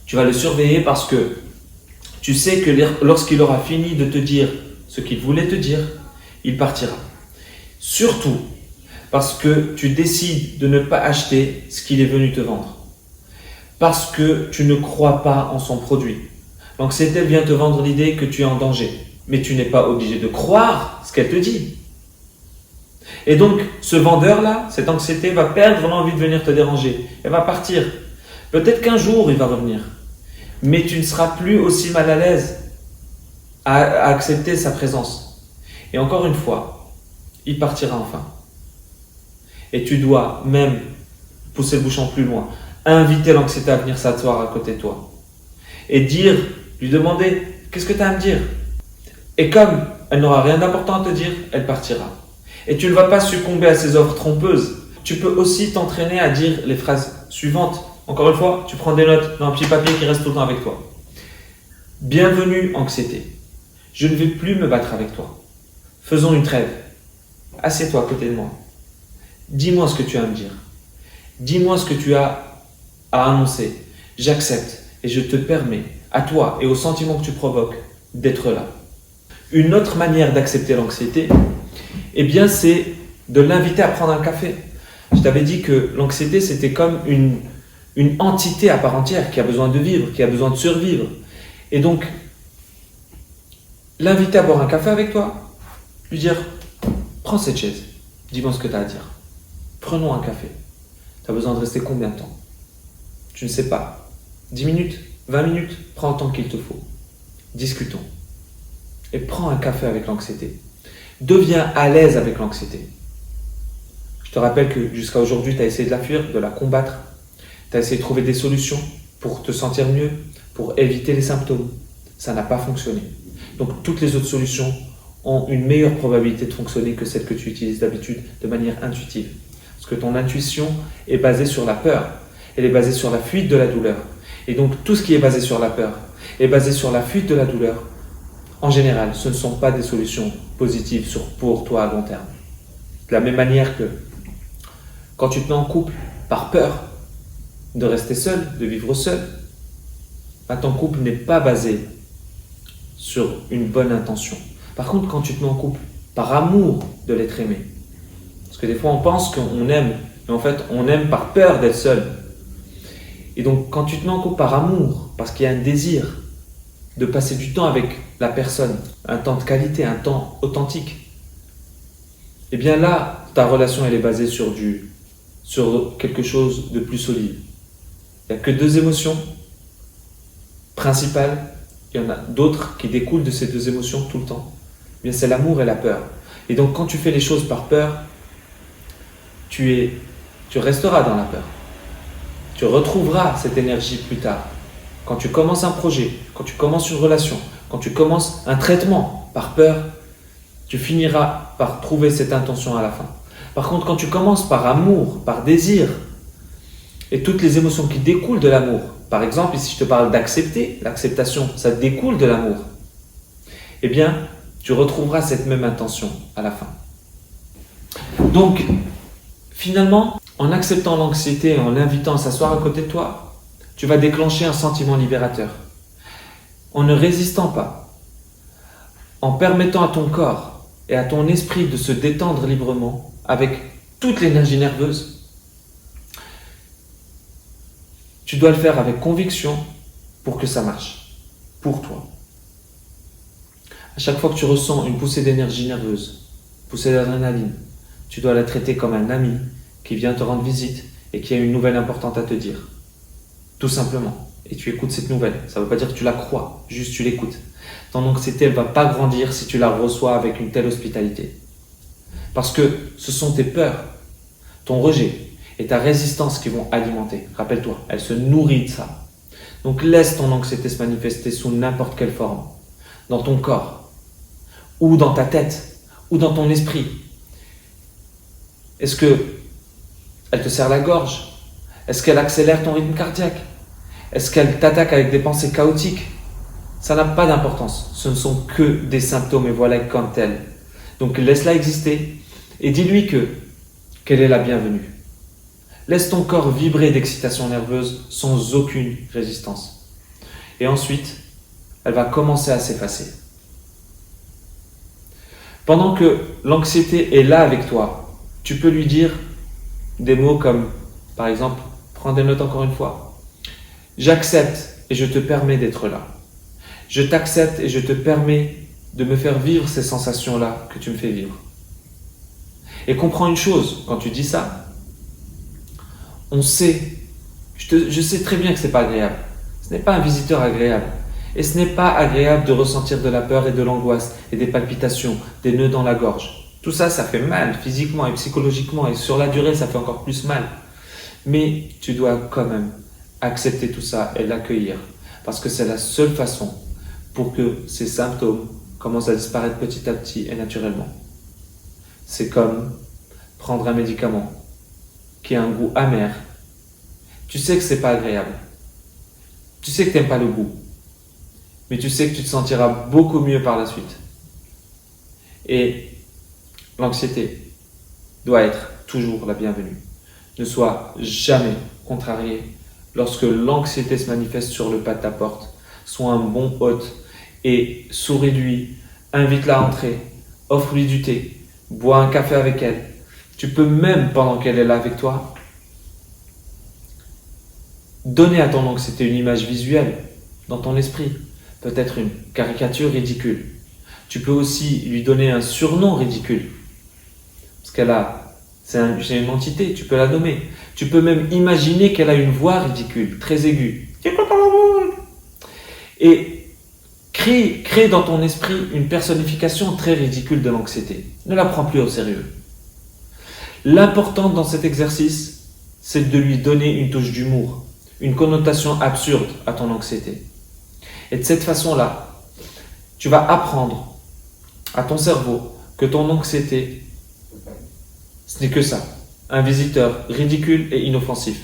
Tu vas le surveiller parce que tu sais que lorsqu'il aura fini de te dire ce qu'il voulait te dire, il partira. Surtout parce que tu décides de ne pas acheter ce qu'il est venu te vendre. Parce que tu ne crois pas en son produit. L'anxiété vient te vendre l'idée que tu es en danger. Mais tu n'es pas obligé de croire ce qu'elle te dit. Et donc, ce vendeur-là, cette anxiété va perdre l'envie de venir te déranger. Elle va partir. Peut-être qu'un jour, il va revenir. Mais tu ne seras plus aussi mal à l'aise à accepter sa présence. Et encore une fois, il partira enfin. Et tu dois même pousser le bouchon plus loin, inviter l'anxiété à venir s'asseoir à côté de toi. Et lui demander, qu'est-ce que tu as à me dire? Et comme elle n'aura rien d'important à te dire, elle partira. Et tu ne vas pas succomber à ces offres trompeuses. Tu peux aussi t'entraîner à dire les phrases suivantes. Encore une fois, tu prends des notes dans un petit papier qui reste tout le temps avec toi. Bienvenue, anxiété. Je ne vais plus me battre avec toi. Faisons une trêve. Assieds-toi à côté de moi. Dis-moi ce que tu as à me dire. Dis-moi ce que tu as à annoncer. J'accepte et je te permets, à toi et aux sentiments que tu provoques, d'être là. Une autre manière d'accepter l'anxiété, eh bien, c'est de l'inviter à prendre un café. Je t'avais dit que l'anxiété, c'était comme une entité à part entière qui a besoin de vivre, qui a besoin de survivre. Et donc, l'inviter à boire un café avec toi, lui dire, prends cette chaise, dis-moi ce que tu as à dire. Prenons un café. Tu as besoin de rester combien de temps? Tu ne sais pas. 10 minutes, 20 minutes, prends le temps qu'il te faut. Discutons. Et prends un café avec l'anxiété. Deviens à l'aise avec l'anxiété. Je te rappelle que jusqu'à aujourd'hui, tu as essayé de la fuir, de la combattre. Tu as essayé de trouver des solutions pour te sentir mieux, pour éviter les symptômes. Ça n'a pas fonctionné. Donc toutes les autres solutions ont une meilleure probabilité de fonctionner que celles que tu utilises d'habitude de manière intuitive. Parce que ton intuition est basée sur la peur. Elle est basée sur la fuite de la douleur. Et donc tout ce qui est basé sur la peur est basé sur la fuite de la douleur. En général, ce ne sont pas des solutions positives pour toi à long terme. De la même manière que quand tu te mets en couple par peur de rester seul, de vivre seul, ton couple n'est pas basé sur une bonne intention. Par contre, quand tu te mets en couple par amour de l'être aimé, parce que des fois on pense qu'on aime, mais en fait on aime par peur d'être seul. Et donc quand tu te mets en couple par amour, parce qu'il y a un désir de passer du temps avec la personne, un temps de qualité, un temps authentique, et bien là, ta relation elle est basée sur quelque chose de plus solide. Il n'y a que deux émotions principales, il y en a d'autres qui découlent de ces deux émotions tout le temps. Eh bien, c'est l'amour et la peur. Et donc quand tu fais les choses par peur, tu resteras dans la peur. Tu retrouveras cette énergie plus tard. Quand tu commences un projet, quand tu commences une relation, quand tu commences un traitement par peur, tu finiras par trouver cette intention à la fin. Par contre, quand tu commences par amour, par désir, et toutes les émotions qui découlent de l'amour, par exemple, ici je te parle d'accepter, l'acceptation, ça découle de l'amour, eh bien, tu retrouveras cette même intention à la fin. Donc, finalement, en acceptant l'anxiété et en l'invitant à s'asseoir à côté de toi, tu vas déclencher un sentiment libérateur. En ne résistant pas, en permettant à ton corps et à ton esprit de se détendre librement avec toute l'énergie nerveuse, tu dois le faire avec conviction pour que ça marche, pour toi. À chaque fois que tu ressens une poussée d'énergie nerveuse, poussée d'adrénaline, tu dois la traiter comme un ami qui vient te rendre visite et qui a une nouvelle importante à te dire. Tout simplement. et tu écoutes cette nouvelle. Ça ne veut pas dire que tu la crois, juste tu l'écoutes. Ton anxiété, elle ne va pas grandir si tu la reçois avec une telle hospitalité. Parce que ce sont tes peurs, ton rejet et ta résistance qui vont alimenter. Rappelle-toi, elle se nourrit de ça. Donc laisse ton anxiété se manifester sous n'importe quelle forme. Dans ton corps, ou dans ta tête, ou dans ton esprit. Est-ce que elle te serre la gorge? Est-ce qu'elle accélère ton rythme cardiaque? Est-ce qu'elle t'attaque avec des pensées chaotiques? Ça n'a pas d'importance. Ce ne sont que des symptômes et voilà comme tels. Donc laisse-la exister et dis-lui qu'elle est la bienvenue. Laisse ton corps vibrer d'excitation nerveuse sans aucune résistance. Et ensuite, elle va commencer à s'effacer. Pendant que l'anxiété est là avec toi, tu peux lui dire des mots comme, par exemple, prends des notes encore une fois. J'accepte et je te permets d'être là. Je t'accepte et je te permets de me faire vivre ces sensations-là que tu me fais vivre. Et comprends une chose, quand tu dis ça, on sait, je sais très bien que ce n'est pas agréable. Ce n'est pas un visiteur agréable. Et ce n'est pas agréable de ressentir de la peur et de l'angoisse et des palpitations, des nœuds dans la gorge. Tout ça, ça fait mal physiquement et psychologiquement et sur la durée, ça fait encore plus mal. Mais tu dois quand même accepter tout ça et l'accueillir parce que c'est la seule façon pour que ces symptômes commencent à disparaître petit à petit et naturellement. C'est comme prendre un médicament qui a un goût amer. Tu sais que c'est pas agréable. Tu sais que tu n'aimes pas le goût. Mais tu sais que tu te sentiras beaucoup mieux par la suite. Et l'anxiété doit être toujours la bienvenue. Ne sois jamais contrarié lorsque l'anxiété se manifeste sur le pas de ta porte. Sois un bon hôte et souris-lui, invite-la à entrer, offre-lui du thé, bois un café avec elle. Tu peux même, pendant qu'elle est là avec toi, donner à ton anxiété une image visuelle dans ton esprit. Peut-être une caricature ridicule. Tu peux aussi lui donner un surnom ridicule. Parce c'est une entité, tu peux la nommer. Tu peux même imaginer qu'elle a une voix ridicule, très aiguë. Et crée dans ton esprit une personnification très ridicule de l'anxiété. Ne la prends plus au sérieux. L'important dans cet exercice, c'est de lui donner une touche d'humour, une connotation absurde à ton anxiété. Et de cette façon-là, tu vas apprendre à ton cerveau que ton anxiété, ce n'est que ça, un visiteur ridicule et inoffensif.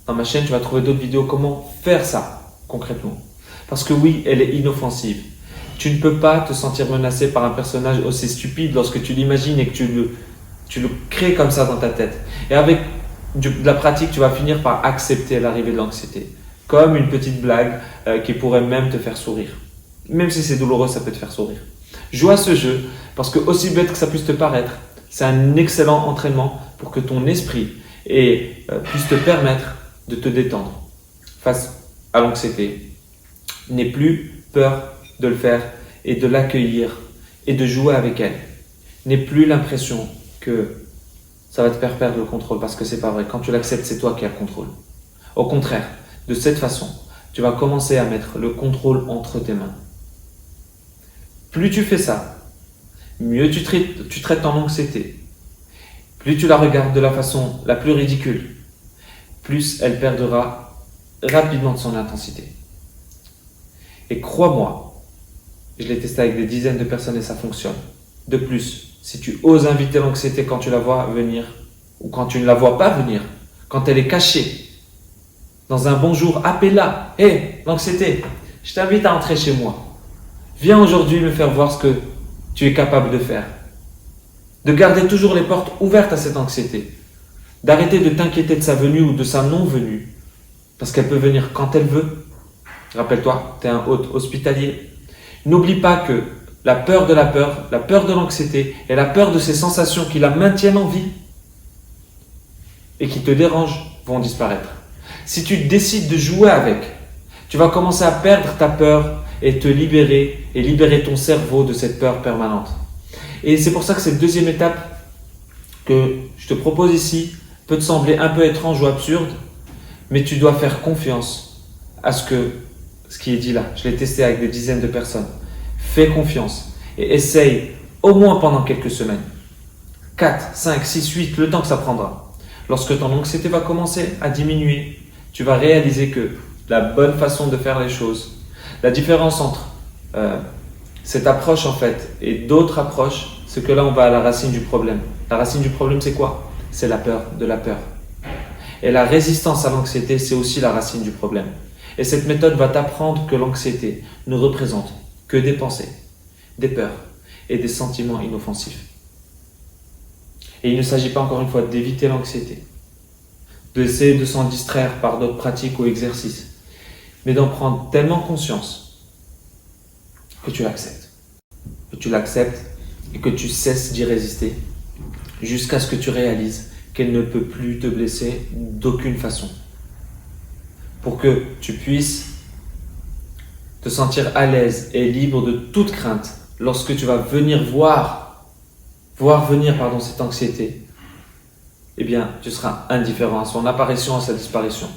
Dans ma chaîne, tu vas trouver d'autres vidéos comment faire ça concrètement. Parce que oui, elle est inoffensive. Tu ne peux pas te sentir menacé par un personnage aussi stupide lorsque tu l'imagines et que tu le crées comme ça dans ta tête. Et avec de la pratique, tu vas finir par accepter l'arrivée de l'anxiété. Comme une petite blague qui pourrait même te faire sourire. Même si c'est douloureux, ça peut te faire sourire. Joue à ce jeu parce que aussi bête que ça puisse te paraître, c'est un excellent entraînement pour que ton esprit puisse te permettre de te détendre face à l'anxiété. N'aie plus peur de le faire et de l'accueillir et de jouer avec elle. N'aie plus l'impression que ça va te faire perdre le contrôle parce que c'est pas vrai. Quand tu l'acceptes, c'est toi qui as le contrôle. Au contraire, de cette façon, tu vas commencer à mettre le contrôle entre tes mains. Plus tu fais ça, mieux tu traites ton anxiété. Plus tu la regardes de la façon la plus ridicule, plus elle perdra rapidement de son intensité. Et crois-moi, je l'ai testé avec des dizaines de personnes et ça fonctionne. De plus, si tu oses inviter l'anxiété quand tu la vois venir, ou quand tu ne la vois pas venir, quand elle est cachée, dans un bonjour, appelle-la. Hé, l'anxiété, je t'invite à entrer chez moi. Viens aujourd'hui me faire voir ce que tu es capable de faire. De garder toujours les portes ouvertes à cette anxiété. D'arrêter de t'inquiéter de sa venue ou de sa non-venue. Parce qu'elle peut venir quand elle veut. Rappelle-toi, tu es un hôte hospitalier. N'oublie pas que la peur de l'anxiété et la peur de ces sensations qui la maintiennent en vie et qui te dérangent vont disparaître. Si tu décides de jouer avec, tu vas commencer à perdre ta peur et te libérer et libérer ton cerveau de cette peur permanente. Et c'est pour ça que cette deuxième étape que je te propose ici peut te sembler un peu étrange ou absurde, mais tu dois faire confiance à ce qui est dit là. Je l'ai testé avec des dizaines de personnes. Fais confiance et essaye au moins pendant quelques semaines. 4, 5, 6, 8, le temps que ça prendra. Lorsque ton anxiété va commencer à diminuer, tu vas réaliser que la bonne façon de faire les choses, la différence entre cette approche en fait et d'autres approches, c'est que là on va à la racine du problème. La racine du problème c'est quoi? C'est la peur, de la peur. Et la résistance à l'anxiété, c'est aussi la racine du problème. Et cette méthode va t'apprendre que l'anxiété ne représente que des pensées, des peurs et des sentiments inoffensifs. Et il ne s'agit pas encore une fois d'éviter l'anxiété, d'essayer de s'en distraire par d'autres pratiques ou exercices, mais d'en prendre tellement conscience que tu l'acceptes. Que tu l'acceptes et que tu cesses d'y résister jusqu'à ce que tu réalises qu'elle ne peut plus te blesser d'aucune façon. Pour que tu puisses te sentir à l'aise et libre de toute crainte lorsque tu vas venir voir venir cette anxiété, eh bien, tu seras indifférent à son apparition, à sa disparition.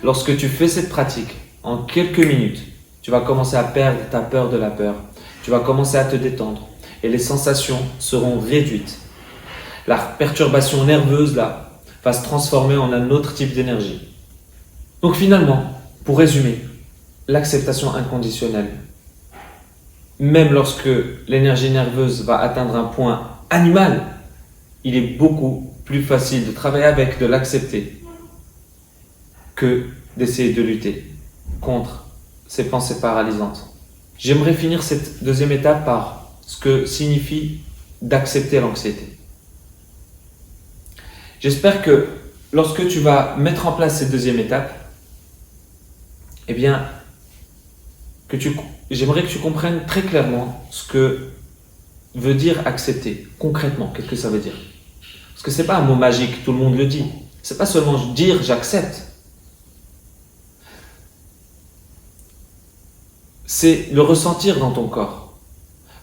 Lorsque tu fais cette pratique, en quelques minutes, tu vas commencer à perdre ta peur de la peur. Tu vas commencer à te détendre et les sensations seront réduites. La perturbation nerveuse, là, va se transformer en un autre type d'énergie. Donc finalement, pour résumer, l'acceptation inconditionnelle, même lorsque l'énergie nerveuse va atteindre un point animal, il est beaucoup plus facile de travailler avec, de l'accepter, que d'essayer de lutter contre ces pensées paralysantes. J'aimerais finir cette deuxième étape par ce que signifie d'accepter l'anxiété. J'espère que lorsque tu vas mettre en place cette deuxième étape, eh bien, j'aimerais que tu comprennes très clairement ce que veut dire accepter. Concrètement, qu'est-ce que ça veut dire? Parce que c'est pas un mot magique, tout le monde le dit. C'est pas seulement dire j'accepte. C'est le ressentir dans ton corps.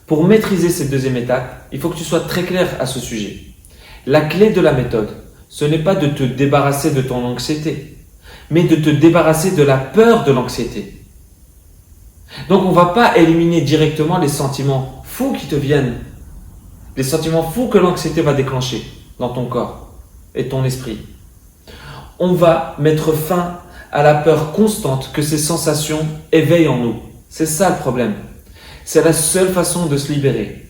Pour maîtriser cette deuxième étape, il faut que tu sois très clair à ce sujet. La clé de la méthode, ce n'est pas de te débarrasser de ton anxiété, mais de te débarrasser de la peur de l'anxiété. Donc on ne va pas éliminer directement les sentiments fous qui te viennent, les sentiments fous que l'anxiété va déclencher dans ton corps et ton esprit. On va mettre fin à la peur constante que ces sensations éveillent en nous. C'est ça le problème. C'est la seule façon de se libérer.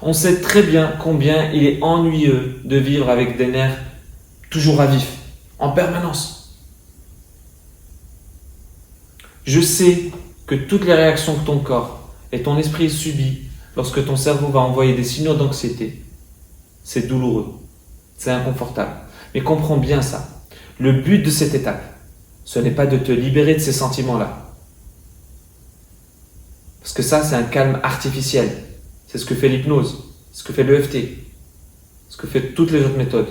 On sait très bien combien il est ennuyeux de vivre avec des nerfs toujours à vif, en permanence. Je sais que toutes les réactions que ton corps et ton esprit subit lorsque ton cerveau va envoyer des signaux d'anxiété, c'est douloureux, c'est inconfortable. Mais comprends bien ça. Le but de cette étape, ce n'est pas de te libérer de ces sentiments-là. Parce que ça, c'est un calme artificiel. C'est ce que fait l'hypnose, ce que fait l'EFT, ce que fait toutes les autres méthodes.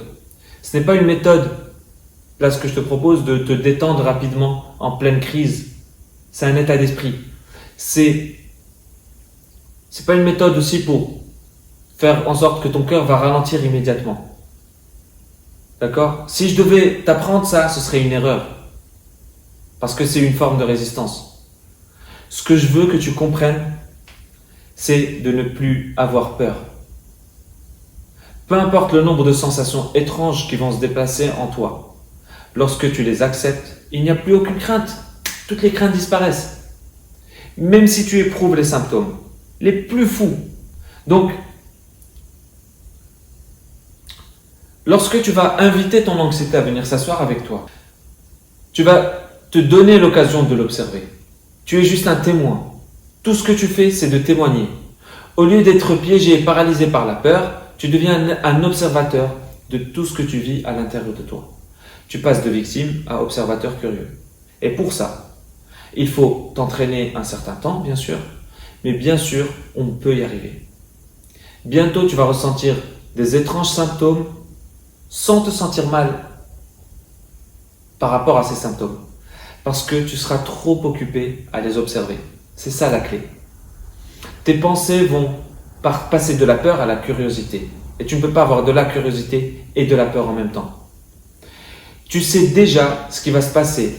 Ce n'est pas une méthode, là ce que je te propose, de te détendre rapidement en pleine crise. C'est un état d'esprit. C'est pas une méthode aussi pour faire en sorte que ton cœur va ralentir immédiatement. D'accord? Si je devais t'apprendre ça, ce serait une erreur. Parce que c'est une forme de résistance. Ce que je veux que tu comprennes, c'est de ne plus avoir peur. Peu importe le nombre de sensations étranges qui vont se déplacer en toi, lorsque tu les acceptes, il n'y a plus aucune crainte. Toutes les craintes disparaissent. Même si tu éprouves les symptômes, les plus fous. Donc, lorsque tu vas inviter ton anxiété à venir s'asseoir avec toi, tu vas te donner l'occasion de l'observer. Tu es juste un témoin. Tout ce que tu fais, c'est de témoigner. Au lieu d'être piégé et paralysé par la peur, tu deviens un observateur de tout ce que tu vis à l'intérieur de toi. Tu passes de victime à observateur curieux. Et pour ça, il faut t'entraîner un certain temps, bien sûr, mais bien sûr, on peut y arriver. Bientôt, tu vas ressentir des étranges symptômes sans te sentir mal par rapport à ces symptômes. Parce que tu seras trop occupé à les observer. C'est ça la clé. Tes pensées vont passer de la peur à la curiosité. Et tu ne peux pas avoir de la curiosité et de la peur en même temps. Tu sais déjà ce qui va se passer.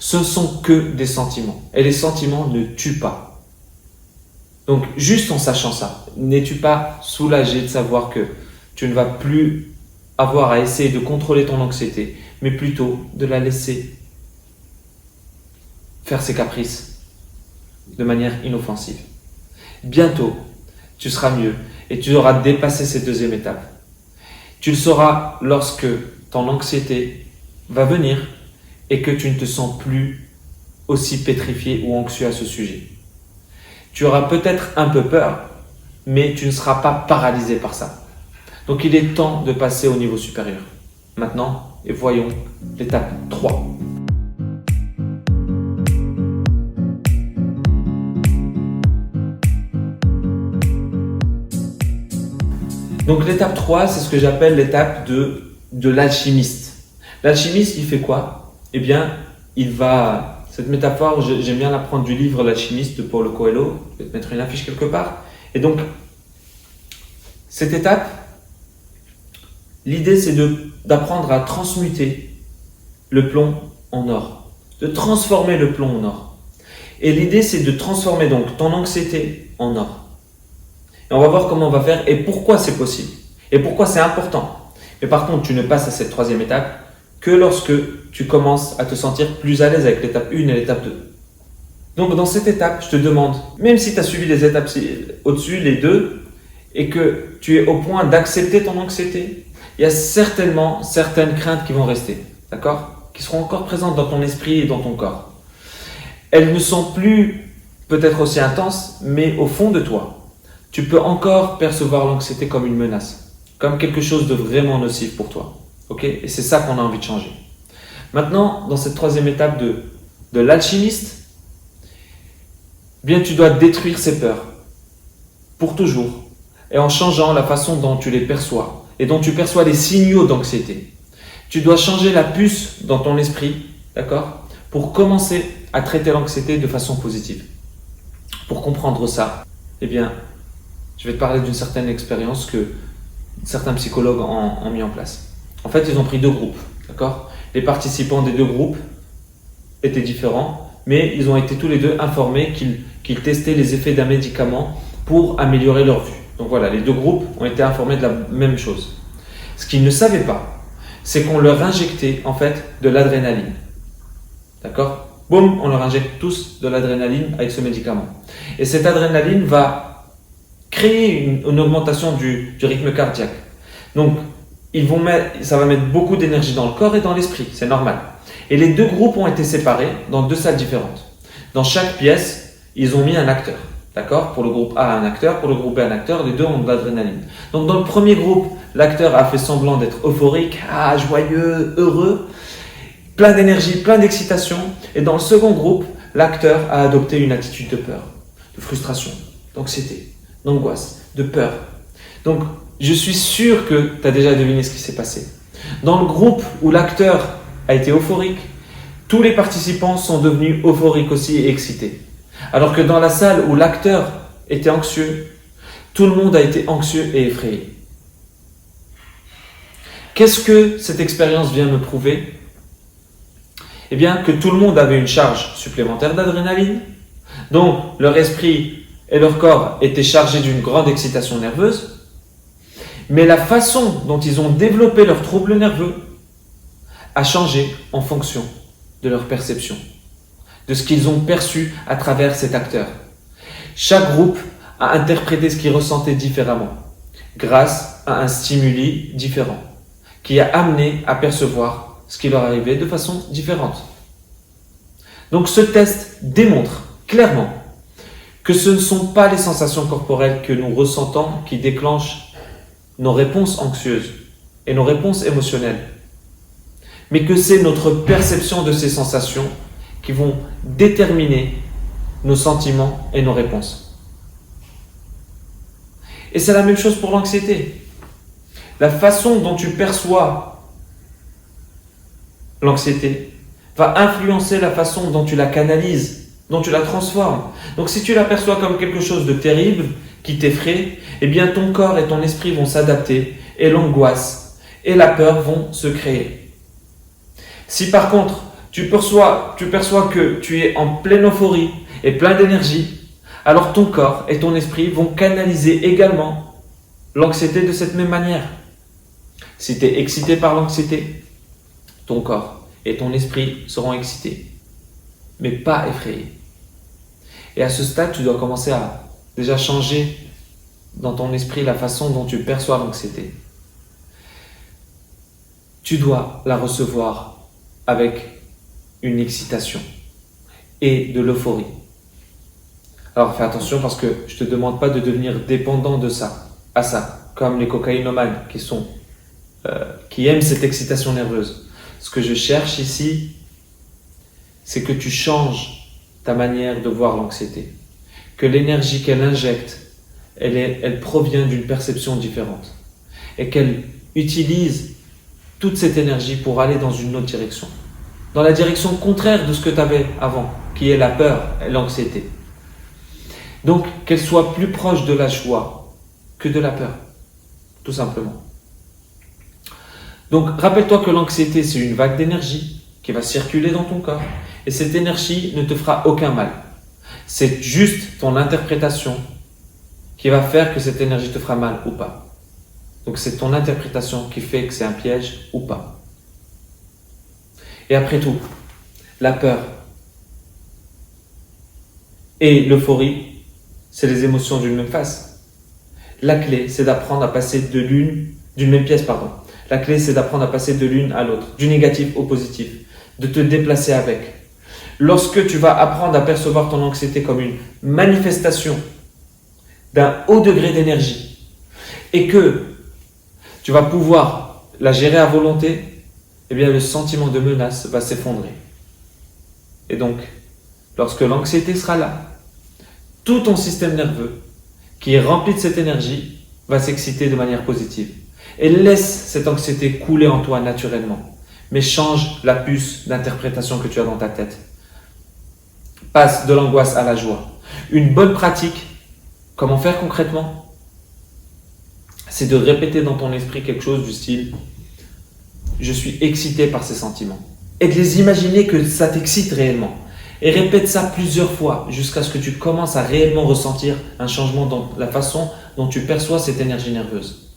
Ce ne sont que des sentiments. Et les sentiments ne tuent pas. Donc, juste en sachant ça, n'es-tu pas soulagé de savoir que tu ne vas plus avoir à essayer de contrôler ton anxiété, mais plutôt de la laisser faire ses caprices de manière inoffensive. Bientôt, tu seras mieux et tu auras dépassé cette deuxième étape. Tu le sauras lorsque ton anxiété va venir et que tu ne te sens plus aussi pétrifié ou anxieux à ce sujet. Tu auras peut-être un peu peur, mais tu ne seras pas paralysé par ça. Donc il est temps de passer au niveau supérieur. Maintenant, et voyons l'étape 3. Donc l'étape 3, c'est ce que j'appelle l'étape de l'alchimiste. L'alchimiste, il fait quoi? Eh bien, cette métaphore, j'aime bien la prendre du livre L'Alchimiste de Paulo Coelho. Je vais te mettre une affiche quelque part. Et donc, cette étape, l'idée c'est d'apprendre à transmuter le plomb en or. De transformer le plomb en or. Et l'idée c'est de transformer donc ton anxiété en or. Et on va voir comment on va faire et pourquoi c'est possible. Et pourquoi c'est important. Mais par contre, tu ne passes à cette troisième étape que lorsque tu commences à te sentir plus à l'aise avec l'étape 1 et l'étape 2. Donc dans cette étape, je te demande, même si tu as suivi les étapes au-dessus, les deux, et que tu es au point d'accepter ton anxiété, il y a certainement certaines craintes qui vont rester, d'accord? Qui seront encore présentes dans ton esprit et dans ton corps. Elles ne sont plus peut-être aussi intenses, mais au fond de toi, tu peux encore percevoir l'anxiété comme une menace, comme quelque chose de vraiment nocif pour toi. Ok? Et c'est ça qu'on a envie de changer. Maintenant, dans cette troisième étape de l'alchimiste, bien tu dois détruire ces peurs pour toujours et en changeant la façon dont tu les perçois et dont tu perçois les signaux d'anxiété. Tu dois changer la puce dans ton esprit, d'accord? Pour commencer à traiter l'anxiété de façon positive. Pour comprendre ça, eh bien, je vais te parler d'une certaine expérience que certains psychologues ont mis en place. En fait, ils ont pris deux groupes, d'accord? Les participants des deux groupes étaient différents, mais ils ont été tous les deux informés qu'ils testaient les effets d'un médicament pour améliorer leur vue. Donc voilà, les deux groupes ont été informés de la même chose. Ce qu'ils ne savaient pas, c'est qu'on leur injectait en fait de l'adrénaline. D'accord? Boum, on leur injecte tous de l'adrénaline avec ce médicament. Et cette adrénaline va créer une augmentation du rythme cardiaque. Donc, ça va mettre beaucoup d'énergie dans le corps et dans l'esprit, c'est normal. Et les deux groupes ont été séparés dans deux salles différentes. Dans chaque pièce, ils ont mis un acteur. D'accord? Pour le groupe A, un acteur, pour le groupe B, un acteur, les deux ont de l'adrénaline. Donc dans le premier groupe, l'acteur a fait semblant d'être euphorique, joyeux, heureux, plein d'énergie, plein d'excitation. Et dans le second groupe, l'acteur a adopté une attitude de peur, de frustration, d'anxiété, d'angoisse, de peur. Donc, je suis sûr que tu as déjà deviné ce qui s'est passé. Dans le groupe où l'acteur a été euphorique, tous les participants sont devenus euphoriques aussi et excités. Alors que dans la salle où l'acteur était anxieux, tout le monde a été anxieux et effrayé. Qu'est-ce que cette expérience vient me prouver? Eh bien, que tout le monde avait une charge supplémentaire d'adrénaline, donc leur esprit et leur corps étaient chargés d'une grande excitation nerveuse, mais la façon dont ils ont développé leurs troubles nerveux a changé en fonction de leur perception, de ce qu'ils ont perçu à travers cet acteur. Chaque groupe a interprété ce qu'il ressentait différemment, grâce à un stimuli différent, qui a amené à percevoir ce qui leur arrivait de façon différente. Donc ce test démontre clairement que ce ne sont pas les sensations corporelles que nous ressentons qui déclenchent nos réponses anxieuses et nos réponses émotionnelles, mais que c'est notre perception de ces sensations qui vont déterminer nos sentiments et nos réponses. Et c'est la même chose pour l'anxiété. La façon dont tu perçois l'anxiété va influencer la façon dont tu la canalises, dont tu la transformes. Donc si tu la perçois comme quelque chose de terrible, qui t'effraie, eh bien ton corps et ton esprit vont s'adapter et l'angoisse et la peur vont se créer. Si par contre, tu perçois que tu es en pleine euphorie et plein d'énergie, alors ton corps et ton esprit vont canaliser également l'anxiété de cette même manière. Si tu es excité par l'anxiété, ton corps et ton esprit seront excités, mais pas effrayés. Et à ce stade, tu dois commencer à déjà changer dans ton esprit la façon dont tu perçois l'anxiété. Tu dois la recevoir avec une excitation et de l'euphorie. Alors fais attention parce que je ne te demande pas de devenir dépendant de ça, à ça, comme les cocaïnomanes qui aiment cette excitation nerveuse. Ce que je cherche ici, c'est que tu changes ta manière de voir l'anxiété. Que l'énergie qu'elle injecte, elle provient d'une perception différente. Et qu'elle utilise toute cette énergie pour aller dans une autre direction. Dans la direction contraire de ce que tu avais avant, qui est la peur et l'anxiété. Donc, qu'elle soit plus proche de la joie que de la peur, tout simplement. Donc, rappelle-toi que l'anxiété, c'est une vague d'énergie qui va circuler dans ton corps et cette énergie ne te fera aucun mal. C'est juste ton interprétation qui va faire que cette énergie te fera mal ou pas. Donc, c'est ton interprétation qui fait que c'est un piège ou pas. Et après tout, la peur et l'euphorie, c'est les émotions d'une même face. La clé, c'est d'apprendre à passer d'une même pièce. La clé, c'est d'apprendre à passer de l'une à l'autre, du négatif au positif, de te déplacer avec. Lorsque tu vas apprendre à percevoir ton anxiété comme une manifestation d'un haut degré d'énergie et que tu vas pouvoir la gérer à volonté, eh bien le sentiment de menace va s'effondrer. Et donc, lorsque l'anxiété sera là, tout ton système nerveux, qui est rempli de cette énergie, va s'exciter de manière positive. Et laisse cette anxiété couler en toi naturellement. Mais change la puce d'interprétation que tu as dans ta tête. Passe de l'angoisse à la joie. Une bonne pratique, comment faire concrètement ? C'est de répéter dans ton esprit quelque chose du style « Je suis excité par ces sentiments ». Et de les imaginer que ça t'excite réellement. Et répète ça plusieurs fois jusqu'à ce que tu commences à réellement ressentir un changement dans la façon dont tu perçois cette énergie nerveuse.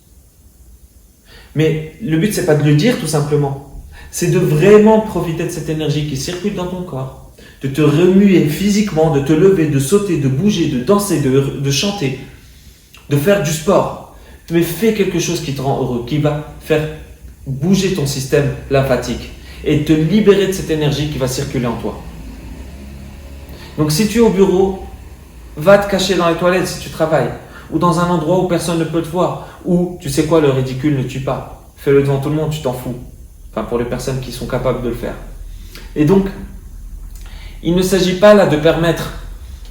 Mais le but, c'est pas de le dire tout simplement. C'est de vraiment profiter de cette énergie qui circule dans ton corps, de te remuer physiquement, de te lever, de sauter, de bouger, de danser, de chanter, de faire du sport. Mais fais quelque chose qui te rend heureux, qui va faire bouger ton système lymphatique et te libérer de cette énergie qui va circuler en toi. Donc si tu es au bureau, va te cacher dans les toilettes si tu travailles, ou dans un endroit où personne ne peut te voir, ou tu sais quoi, le ridicule ne tue pas. Fais-le devant tout le monde, tu t'en fous. Enfin, pour les personnes qui sont capables de le faire. Et donc, il ne s'agit pas là de permettre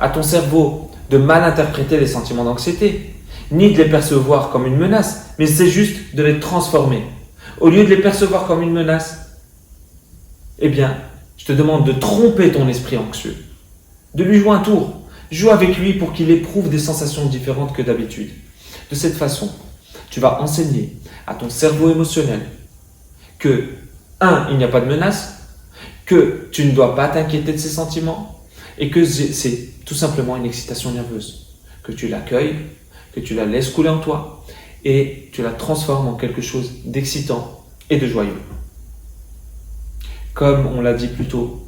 à ton cerveau de mal interpréter les sentiments d'anxiété, ni de les percevoir comme une menace, mais c'est juste de les transformer. Au lieu de les percevoir comme une menace, eh bien, je te demande de tromper ton esprit anxieux, de lui jouer un tour. Joue avec lui pour qu'il éprouve des sensations différentes que d'habitude. De cette façon, tu vas enseigner à ton cerveau émotionnel que, 1, il n'y a pas de menace, que tu ne dois pas t'inquiéter de ces sentiments et que c'est tout simplement une excitation nerveuse. Que tu l'accueilles, que tu la laisses couler en toi et tu la transformes en quelque chose d'excitant et de joyeux. Comme on l'a dit plus tôt,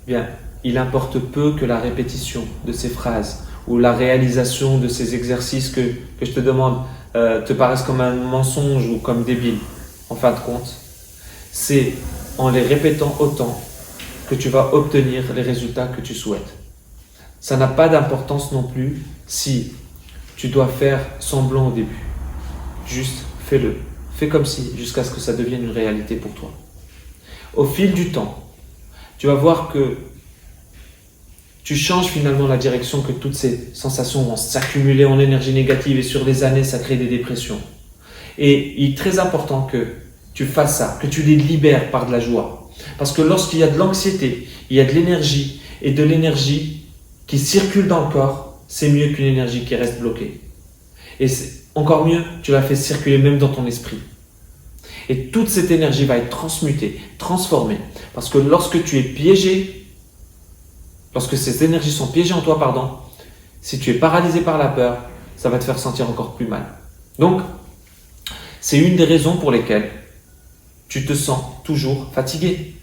bien, il importe peu que la répétition de ces phrases ou la réalisation de ces exercices que je te demande te paraissent comme un mensonge ou comme débile. En fin de compte, c'est en les répétant autant que tu vas obtenir les résultats que tu souhaites. Ça n'a pas d'importance non plus si tu dois faire semblant au début. Juste fais-le. Fais comme si, jusqu'à ce que ça devienne une réalité pour toi. Au fil du temps, tu vas voir que tu changes finalement la direction, que toutes ces sensations vont s'accumuler en énergie négative et sur les années, ça crée des dépressions. Et il est très important que tu fasses ça, que tu les libères par de la joie. Parce que lorsqu'il y a de l'anxiété, il y a de l'énergie et de l'énergie qui circule dans le corps, c'est mieux qu'une énergie qui reste bloquée. Et encore mieux, tu la fais circuler même dans ton esprit. Et toute cette énergie va être transmutée, transformée. Parce que lorsque tu es piégé, lorsque ces énergies sont piégées en toi, si tu es paralysé par la peur, ça va te faire sentir encore plus mal. Donc, c'est une des raisons pour lesquelles tu te sens toujours fatigué.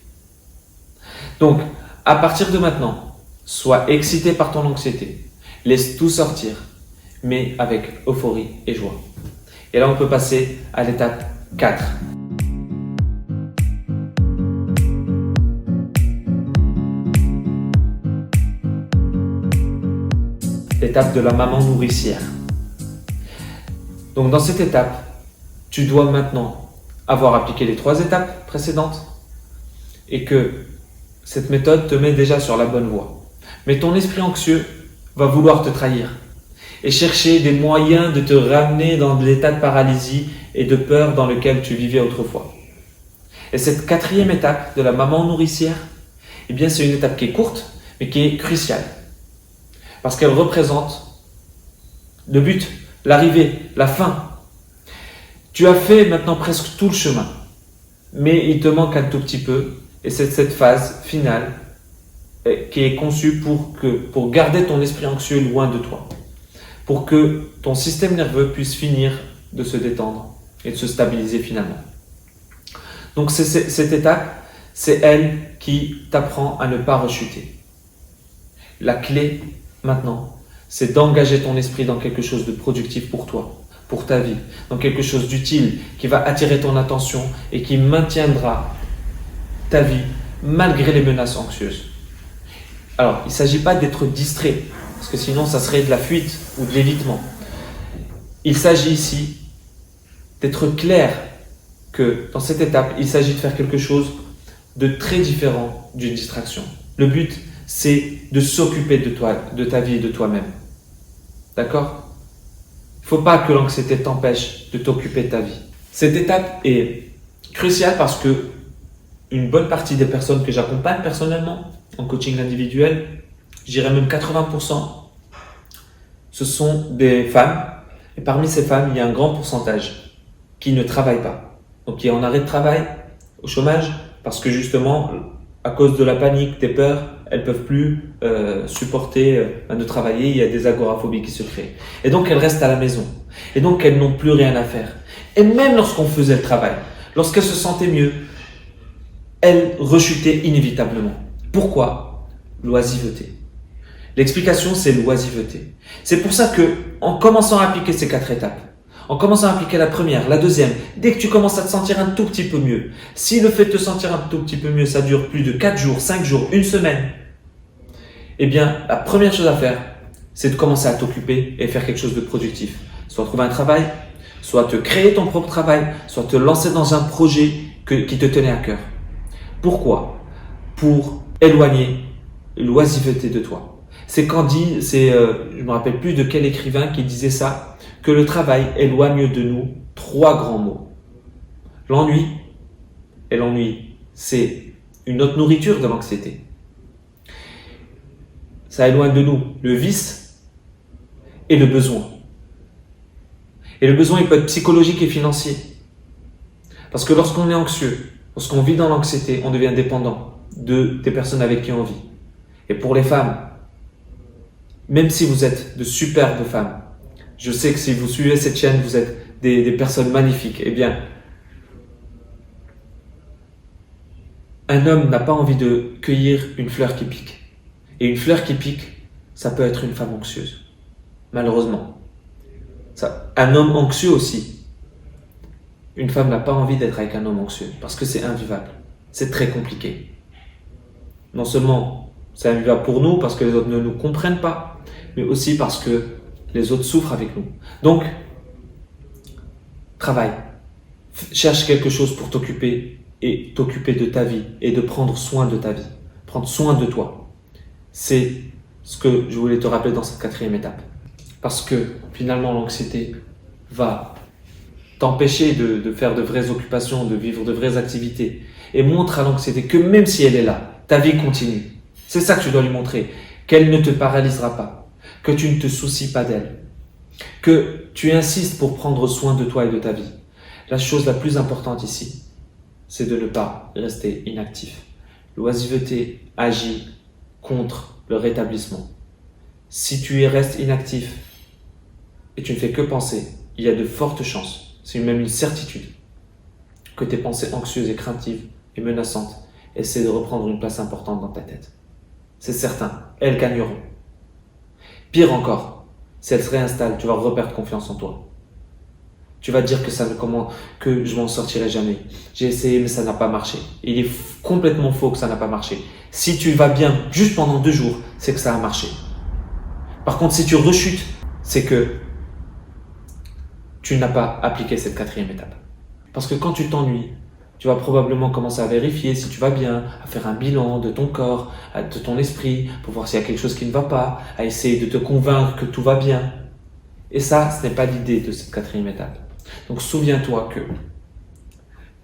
Donc, à partir de maintenant, sois excité par ton anxiété. Laisse tout sortir, mais avec euphorie et joie. Et là, on peut passer à l'étape 4. L'étape de la maman nourricière. Donc, dans cette étape, tu dois maintenant avoir appliqué les 3 étapes précédentes et que cette méthode te met déjà sur la bonne voie. Mais ton esprit anxieux va vouloir te trahir et chercher des moyens de te ramener dans l'état de paralysie et de peur dans lequel tu vivais autrefois. Et cette 4e étape de la maman nourricière, eh bien, c'est une étape qui est courte, mais qui est cruciale. Parce qu'elle représente le but, l'arrivée, la fin. Tu as fait maintenant presque tout le chemin, mais il te manque un tout petit peu, et c'est cette phase finale qui est conçue pour garder ton esprit anxieux loin de toi, pour que ton système nerveux puisse finir de se détendre et de se stabiliser finalement. Donc cette étape, c'est elle qui t'apprend à ne pas rechuter. La clé maintenant, c'est d'engager ton esprit dans quelque chose de productif pour toi, pour ta vie, dans quelque chose d'utile qui va attirer ton attention et qui maintiendra ta vie malgré les menaces anxieuses. Alors, il ne s'agit pas d'être distrait, parce que sinon ça serait de la fuite ou de l'évitement. Il s'agit ici d'être clair que dans cette étape, il s'agit de faire quelque chose de très différent d'une distraction. Le but, c'est de s'occuper de toi, de ta vie et de toi-même. D'accord ? Il ne faut pas que l'anxiété t'empêche de t'occuper de ta vie. Cette étape est cruciale parce que une bonne partie des personnes que j'accompagne personnellement en coaching individuel, je dirais même 80%, ce sont des femmes. Et parmi ces femmes, il y a un grand pourcentage qui ne travaillent pas. Donc qui est en arrêt de travail, au chômage, parce que justement, à cause de la panique, des peurs, elles ne peuvent plus supporter de travailler, il y a des agoraphobies qui se créent. Et donc elles restent à la maison. Et donc elles n'ont plus rien à faire. Et même lorsqu'on faisait le travail, lorsqu'elles se sentaient mieux, elles rechutaient inévitablement. Pourquoi ? L'oisiveté. L'explication, c'est l'oisiveté. C'est pour ça que, en commençant à appliquer ces 4 étapes, en commençant à appliquer la première, la deuxième, dès que tu commences à te sentir un tout petit peu mieux, si le fait de te sentir un tout petit peu mieux, ça dure plus de 4 jours, 5 jours, une semaine, eh bien, la première chose à faire, c'est de commencer à t'occuper et faire quelque chose de productif. Soit trouver un travail, soit te créer ton propre travail, soit te lancer dans un projet qui te tenait à cœur. Pourquoi ? Pour éloigner l'oisiveté de toi. Je me rappelle plus de quel écrivain qui disait ça, que le travail éloigne de nous 3 grands mots. L'ennui, et l'ennui, c'est une autre nourriture de l'anxiété. Ça éloigne de nous le vice et le besoin. Et le besoin, il peut être psychologique et financier. Parce que lorsqu'on est anxieux, lorsqu'on vit dans l'anxiété, on devient dépendant des personnes avec qui on vit. Et pour les femmes, même si vous êtes de superbes femmes, je sais que si vous suivez cette chaîne, vous êtes des personnes magnifiques. Eh bien, un homme n'a pas envie de cueillir une fleur qui pique. Et une fleur qui pique, ça peut être une femme anxieuse. Malheureusement. Un homme anxieux aussi. Une femme n'a pas envie d'être avec un homme anxieux parce que c'est invivable. C'est très compliqué. Non seulement c'est invivable pour nous parce que les autres ne nous comprennent pas, mais aussi parce que les autres souffrent avec nous. Donc, travaille. Cherche quelque chose pour t'occuper et t'occuper de ta vie et de prendre soin de ta vie. Prendre soin de toi. C'est ce que je voulais te rappeler dans cette 4e étape. Parce que finalement, l'anxiété va t'empêcher de faire de vraies occupations, de vivre de vraies activités. Et montre à l'anxiété que même si elle est là, ta vie continue. C'est ça que tu dois lui montrer. Qu'elle ne te paralysera pas. Que tu ne te soucies pas d'elle. Que tu insistes pour prendre soin de toi et de ta vie. La chose la plus importante ici, c'est de ne pas rester inactif. L'oisiveté agit contre le rétablissement. Si tu y restes inactif et tu ne fais que penser, il y a de fortes chances, c'est même une certitude, que tes pensées anxieuses et craintives et menaçantes essaient de reprendre une place importante dans ta tête. C'est certain, elles gagneront. Pire encore, si elles se réinstallent, tu vas reperdre confiance en toi. Tu vas dire que je m'en sortirai jamais. J'ai essayé mais ça n'a pas marché. Il est complètement faux que ça n'a pas marché. Si tu vas bien juste pendant 2 jours, c'est que ça a marché. Par contre, si tu rechutes, c'est que tu n'as pas appliqué cette 4e étape. Parce que quand tu t'ennuies, tu vas probablement commencer à vérifier si tu vas bien, à faire un bilan de ton corps, de ton esprit, pour voir s'il y a quelque chose qui ne va pas, à essayer de te convaincre que tout va bien. Et ça, ce n'est pas l'idée de cette 4e étape. Donc souviens-toi que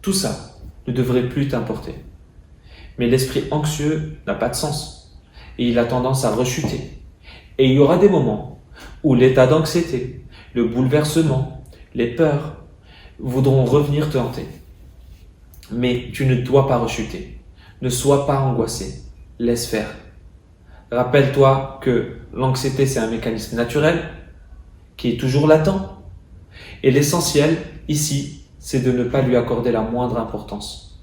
tout ça ne devrait plus t'importer. Mais l'esprit anxieux n'a pas de sens et il a tendance à rechuter. Et il y aura des moments où l'état d'anxiété, le bouleversement, les peurs voudront revenir te hanter. Mais tu ne dois pas rechuter. Ne sois pas angoissé. Laisse faire. Rappelle-toi que l'anxiété, c'est un mécanisme naturel qui est toujours latent. Et l'essentiel, ici, c'est de ne pas lui accorder la moindre importance.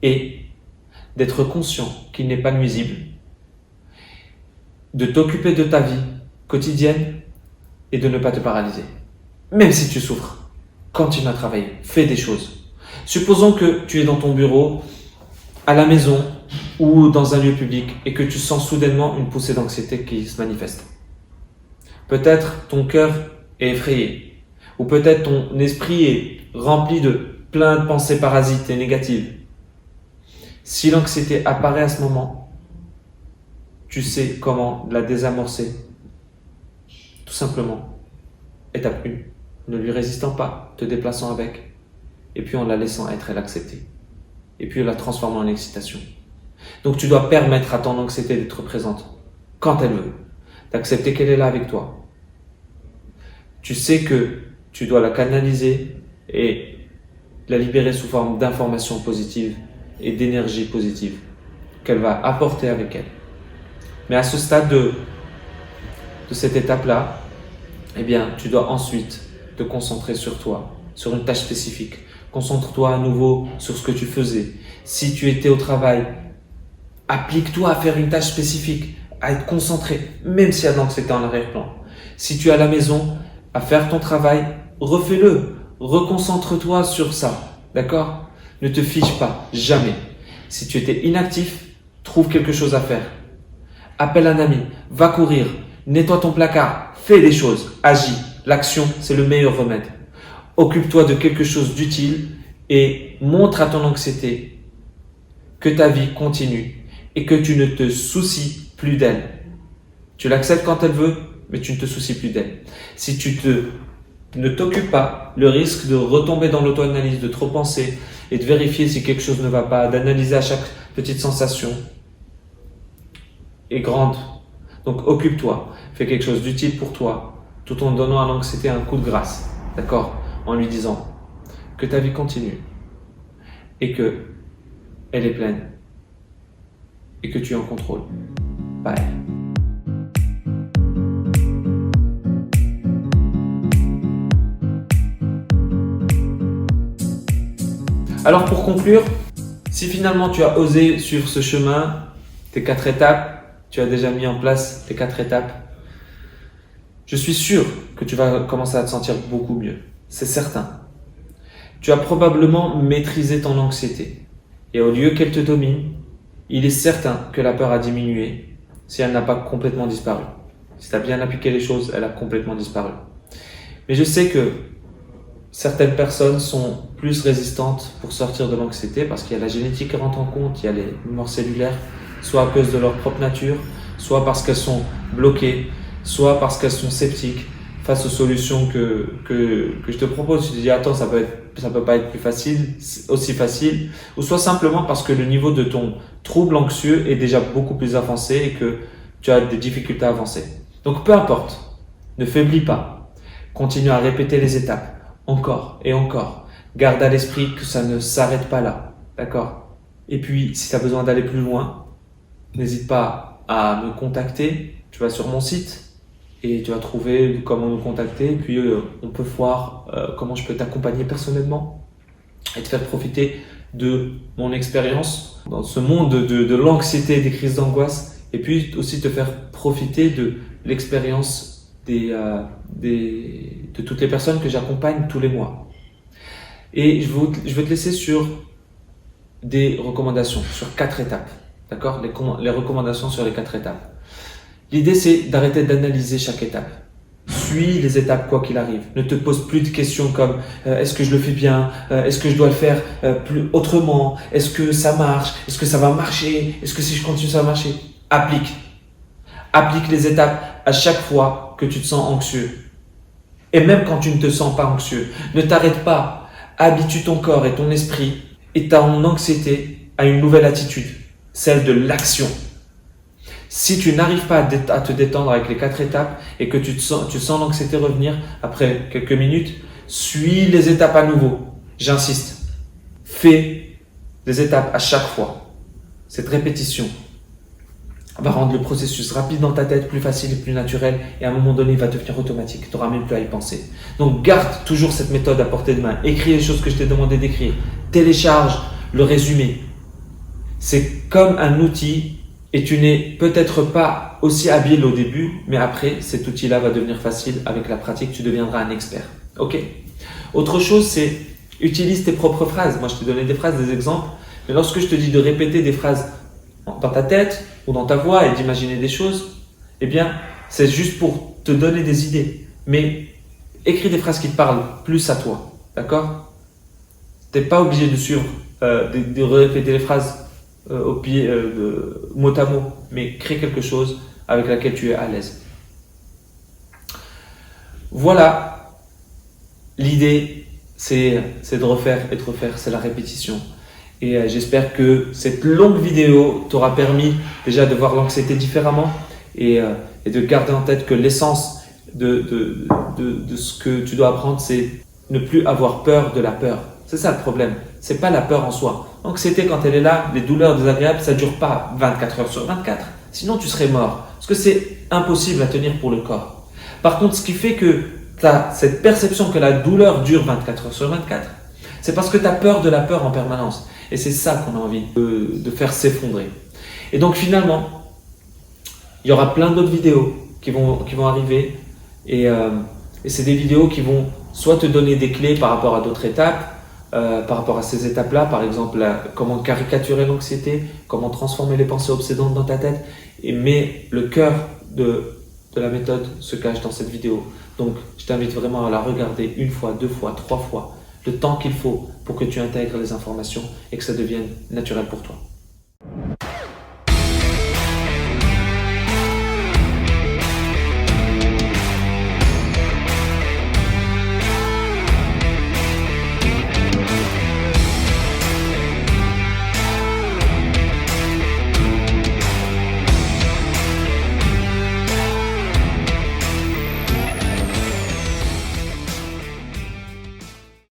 Et d'être conscient qu'il n'est pas nuisible. De t'occuper de ta vie quotidienne et de ne pas te paralyser. Même si tu souffres, continue à travailler, fais des choses. Supposons que tu es dans ton bureau, à la maison ou dans un lieu public et que tu sens soudainement une poussée d'anxiété qui se manifeste. Peut-être ton cœur est effrayé ou peut-être ton esprit est rempli de plein de pensées parasites et négatives. Si l'anxiété apparaît à ce moment, tu sais comment la désamorcer. Tout simplement, étape 1, ne lui résistant pas, te déplaçant avec, et puis en la laissant être et l'accepter. Et puis en la transformant en excitation. Donc tu dois permettre à ton anxiété d'être présente, quand elle veut, d'accepter qu'elle est là avec toi. Tu sais que tu dois la canaliser et la libérer sous forme d'informations positives et d'énergie positive qu'elle va apporter avec elle. Mais à ce stade de cette étape-là, eh bien, tu dois ensuite te concentrer sur toi, sur une tâche spécifique. Concentre-toi à nouveau sur ce que tu faisais. Si tu étais au travail, applique-toi à faire une tâche spécifique, à être concentré, même s'il y a de l'anxiété en arrière-plan. Si tu es à la maison, à faire ton travail, refais-le. Reconcentre-toi sur ça, d'accord? Ne te fiche pas, jamais. Si tu étais inactif, trouve quelque chose à faire. Appelle un ami, va courir, nettoie ton placard, fais des choses, agis. L'action, c'est le meilleur remède. Occupe-toi de quelque chose d'utile et montre à ton anxiété que ta vie continue et que tu ne te soucies plus d'elle. Tu l'acceptes quand elle veut, mais tu ne te soucies plus d'elle. Si tu ne t'occupes pas, le risque de retomber dans l'auto-analyse, de trop penser et de vérifier si quelque chose ne va pas, d'analyser à chaque petite sensation est grande. Donc occupe-toi, fais quelque chose d'utile pour toi, tout en donnant à l'anxiété un coup de grâce, d'accord? En lui disant que ta vie continue et que elle est pleine et que tu es en contrôle. Bye. Alors pour conclure, si finalement tu as osé suivre ce chemin, tes 4 étapes, tu as déjà mis en place tes 4 étapes, je suis sûr que tu vas commencer à te sentir beaucoup mieux. C'est certain. Tu as probablement maîtrisé ton anxiété. Et au lieu qu'elle te domine, il est certain que la peur a diminué si elle n'a pas complètement disparu. Si tu as bien appliqué les choses, elle a complètement disparu. Mais je sais que certaines personnes sont plus résistantes pour sortir de l'anxiété parce qu'il y a la génétique qui rentre en compte, il y a les mémoires cellulaires, soit à cause de leur propre nature, soit parce qu'elles sont bloquées, soit parce qu'elles sont sceptiques face aux solutions que je te propose. Tu te dis attends, ça peut pas être aussi facile, ou soit simplement parce que le niveau de ton trouble anxieux est déjà beaucoup plus avancé et que tu as des difficultés à avancer. Donc peu importe, ne faiblis pas, continue à répéter les étapes encore et encore. garde à l'esprit que ça ne s'arrête pas là. D'accord? Et puis, si tu as besoin d'aller plus loin, n'hésite pas à me contacter. Tu vas sur mon site et tu vas trouver comment nous contacter. Et puis, on peut voir comment je peux t'accompagner personnellement et te faire profiter de mon expérience dans ce monde de l'anxiété et des crises d'angoisse. Et puis aussi te faire profiter de l'expérience de toutes les personnes que j'accompagne tous les mois. Et je vais te laisser sur des recommandations, sur 4 étapes. D'accord? Les recommandations sur les 4 étapes. L'idée, c'est d'arrêter d'analyser chaque étape. Suis les étapes quoi qu'il arrive. Ne te pose plus de questions comme est-ce que je le fais bien, est-ce que je dois le faire plus autrement, est-ce que ça marche, est-ce que ça va marcher, est-ce que si je continue ça va marcher. Applique les étapes à chaque fois que tu te sens anxieux. Et même quand tu ne te sens pas anxieux, ne t'arrête pas. Habitue ton corps et ton esprit et ton anxiété à une nouvelle attitude, celle de l'action. Si tu n'arrives pas à te détendre avec les 4 étapes et que tu sens l'anxiété revenir après quelques minutes, suis les étapes à nouveau. J'insiste. Fais les étapes à chaque fois. Cette répétition va rendre le processus rapide dans ta tête, plus facile et plus naturel, et à un moment donné, il va devenir automatique. Tu n'auras même plus à y penser. Donc, garde toujours cette méthode à portée de main. Écris les choses que je t'ai demandé d'écrire. Télécharge le résumé. C'est comme un outil et tu n'es peut-être pas aussi habile au début, mais après, cet outil-là va devenir facile. Avec la pratique, tu deviendras un expert. Ok? Autre chose, c'est utilise tes propres phrases. Moi, je t'ai donné des phrases, des exemples, mais lorsque je te dis de répéter des phrases dans ta tête ou dans ta voix et d'imaginer des choses, eh bien, c'est juste pour te donner des idées. Mais écris des phrases qui te parlent plus à toi. D'accord? Tu n'es pas obligé de suivre, de répéter les phrases au pied, mot à mot, mais crée quelque chose avec laquelle tu es à l'aise. Voilà. L'idée, c'est de refaire et de refaire, c'est la répétition. Et j'espère que cette longue vidéo t'aura permis déjà de voir l'anxiété différemment et de garder en tête que l'essence de ce que tu dois apprendre, c'est ne plus avoir peur de la peur. C'est ça le problème. C'est pas la peur en soi. L'anxiété, quand elle est là, les douleurs désagréables, ça dure pas 24 heures sur 24. Sinon, tu serais mort. Parce que c'est impossible à tenir pour le corps. Par contre, ce qui fait que tu as cette perception que la douleur dure 24 heures sur 24, c'est parce que tu as peur de la peur en permanence. Et c'est ça qu'on a envie de faire s'effondrer. Et donc finalement, il y aura plein d'autres vidéos qui vont arriver. Et c'est des vidéos qui vont soit te donner des clés par rapport à d'autres étapes, par rapport à ces étapes-là, par exemple comment caricaturer l'anxiété, comment transformer les pensées obsédantes dans ta tête. Mais le cœur de la méthode se cache dans cette vidéo. Donc je t'invite vraiment à la regarder 1 fois, 2 fois, 3 fois, le temps qu'il faut pour que tu intègres les informations et que ça devienne naturel pour toi.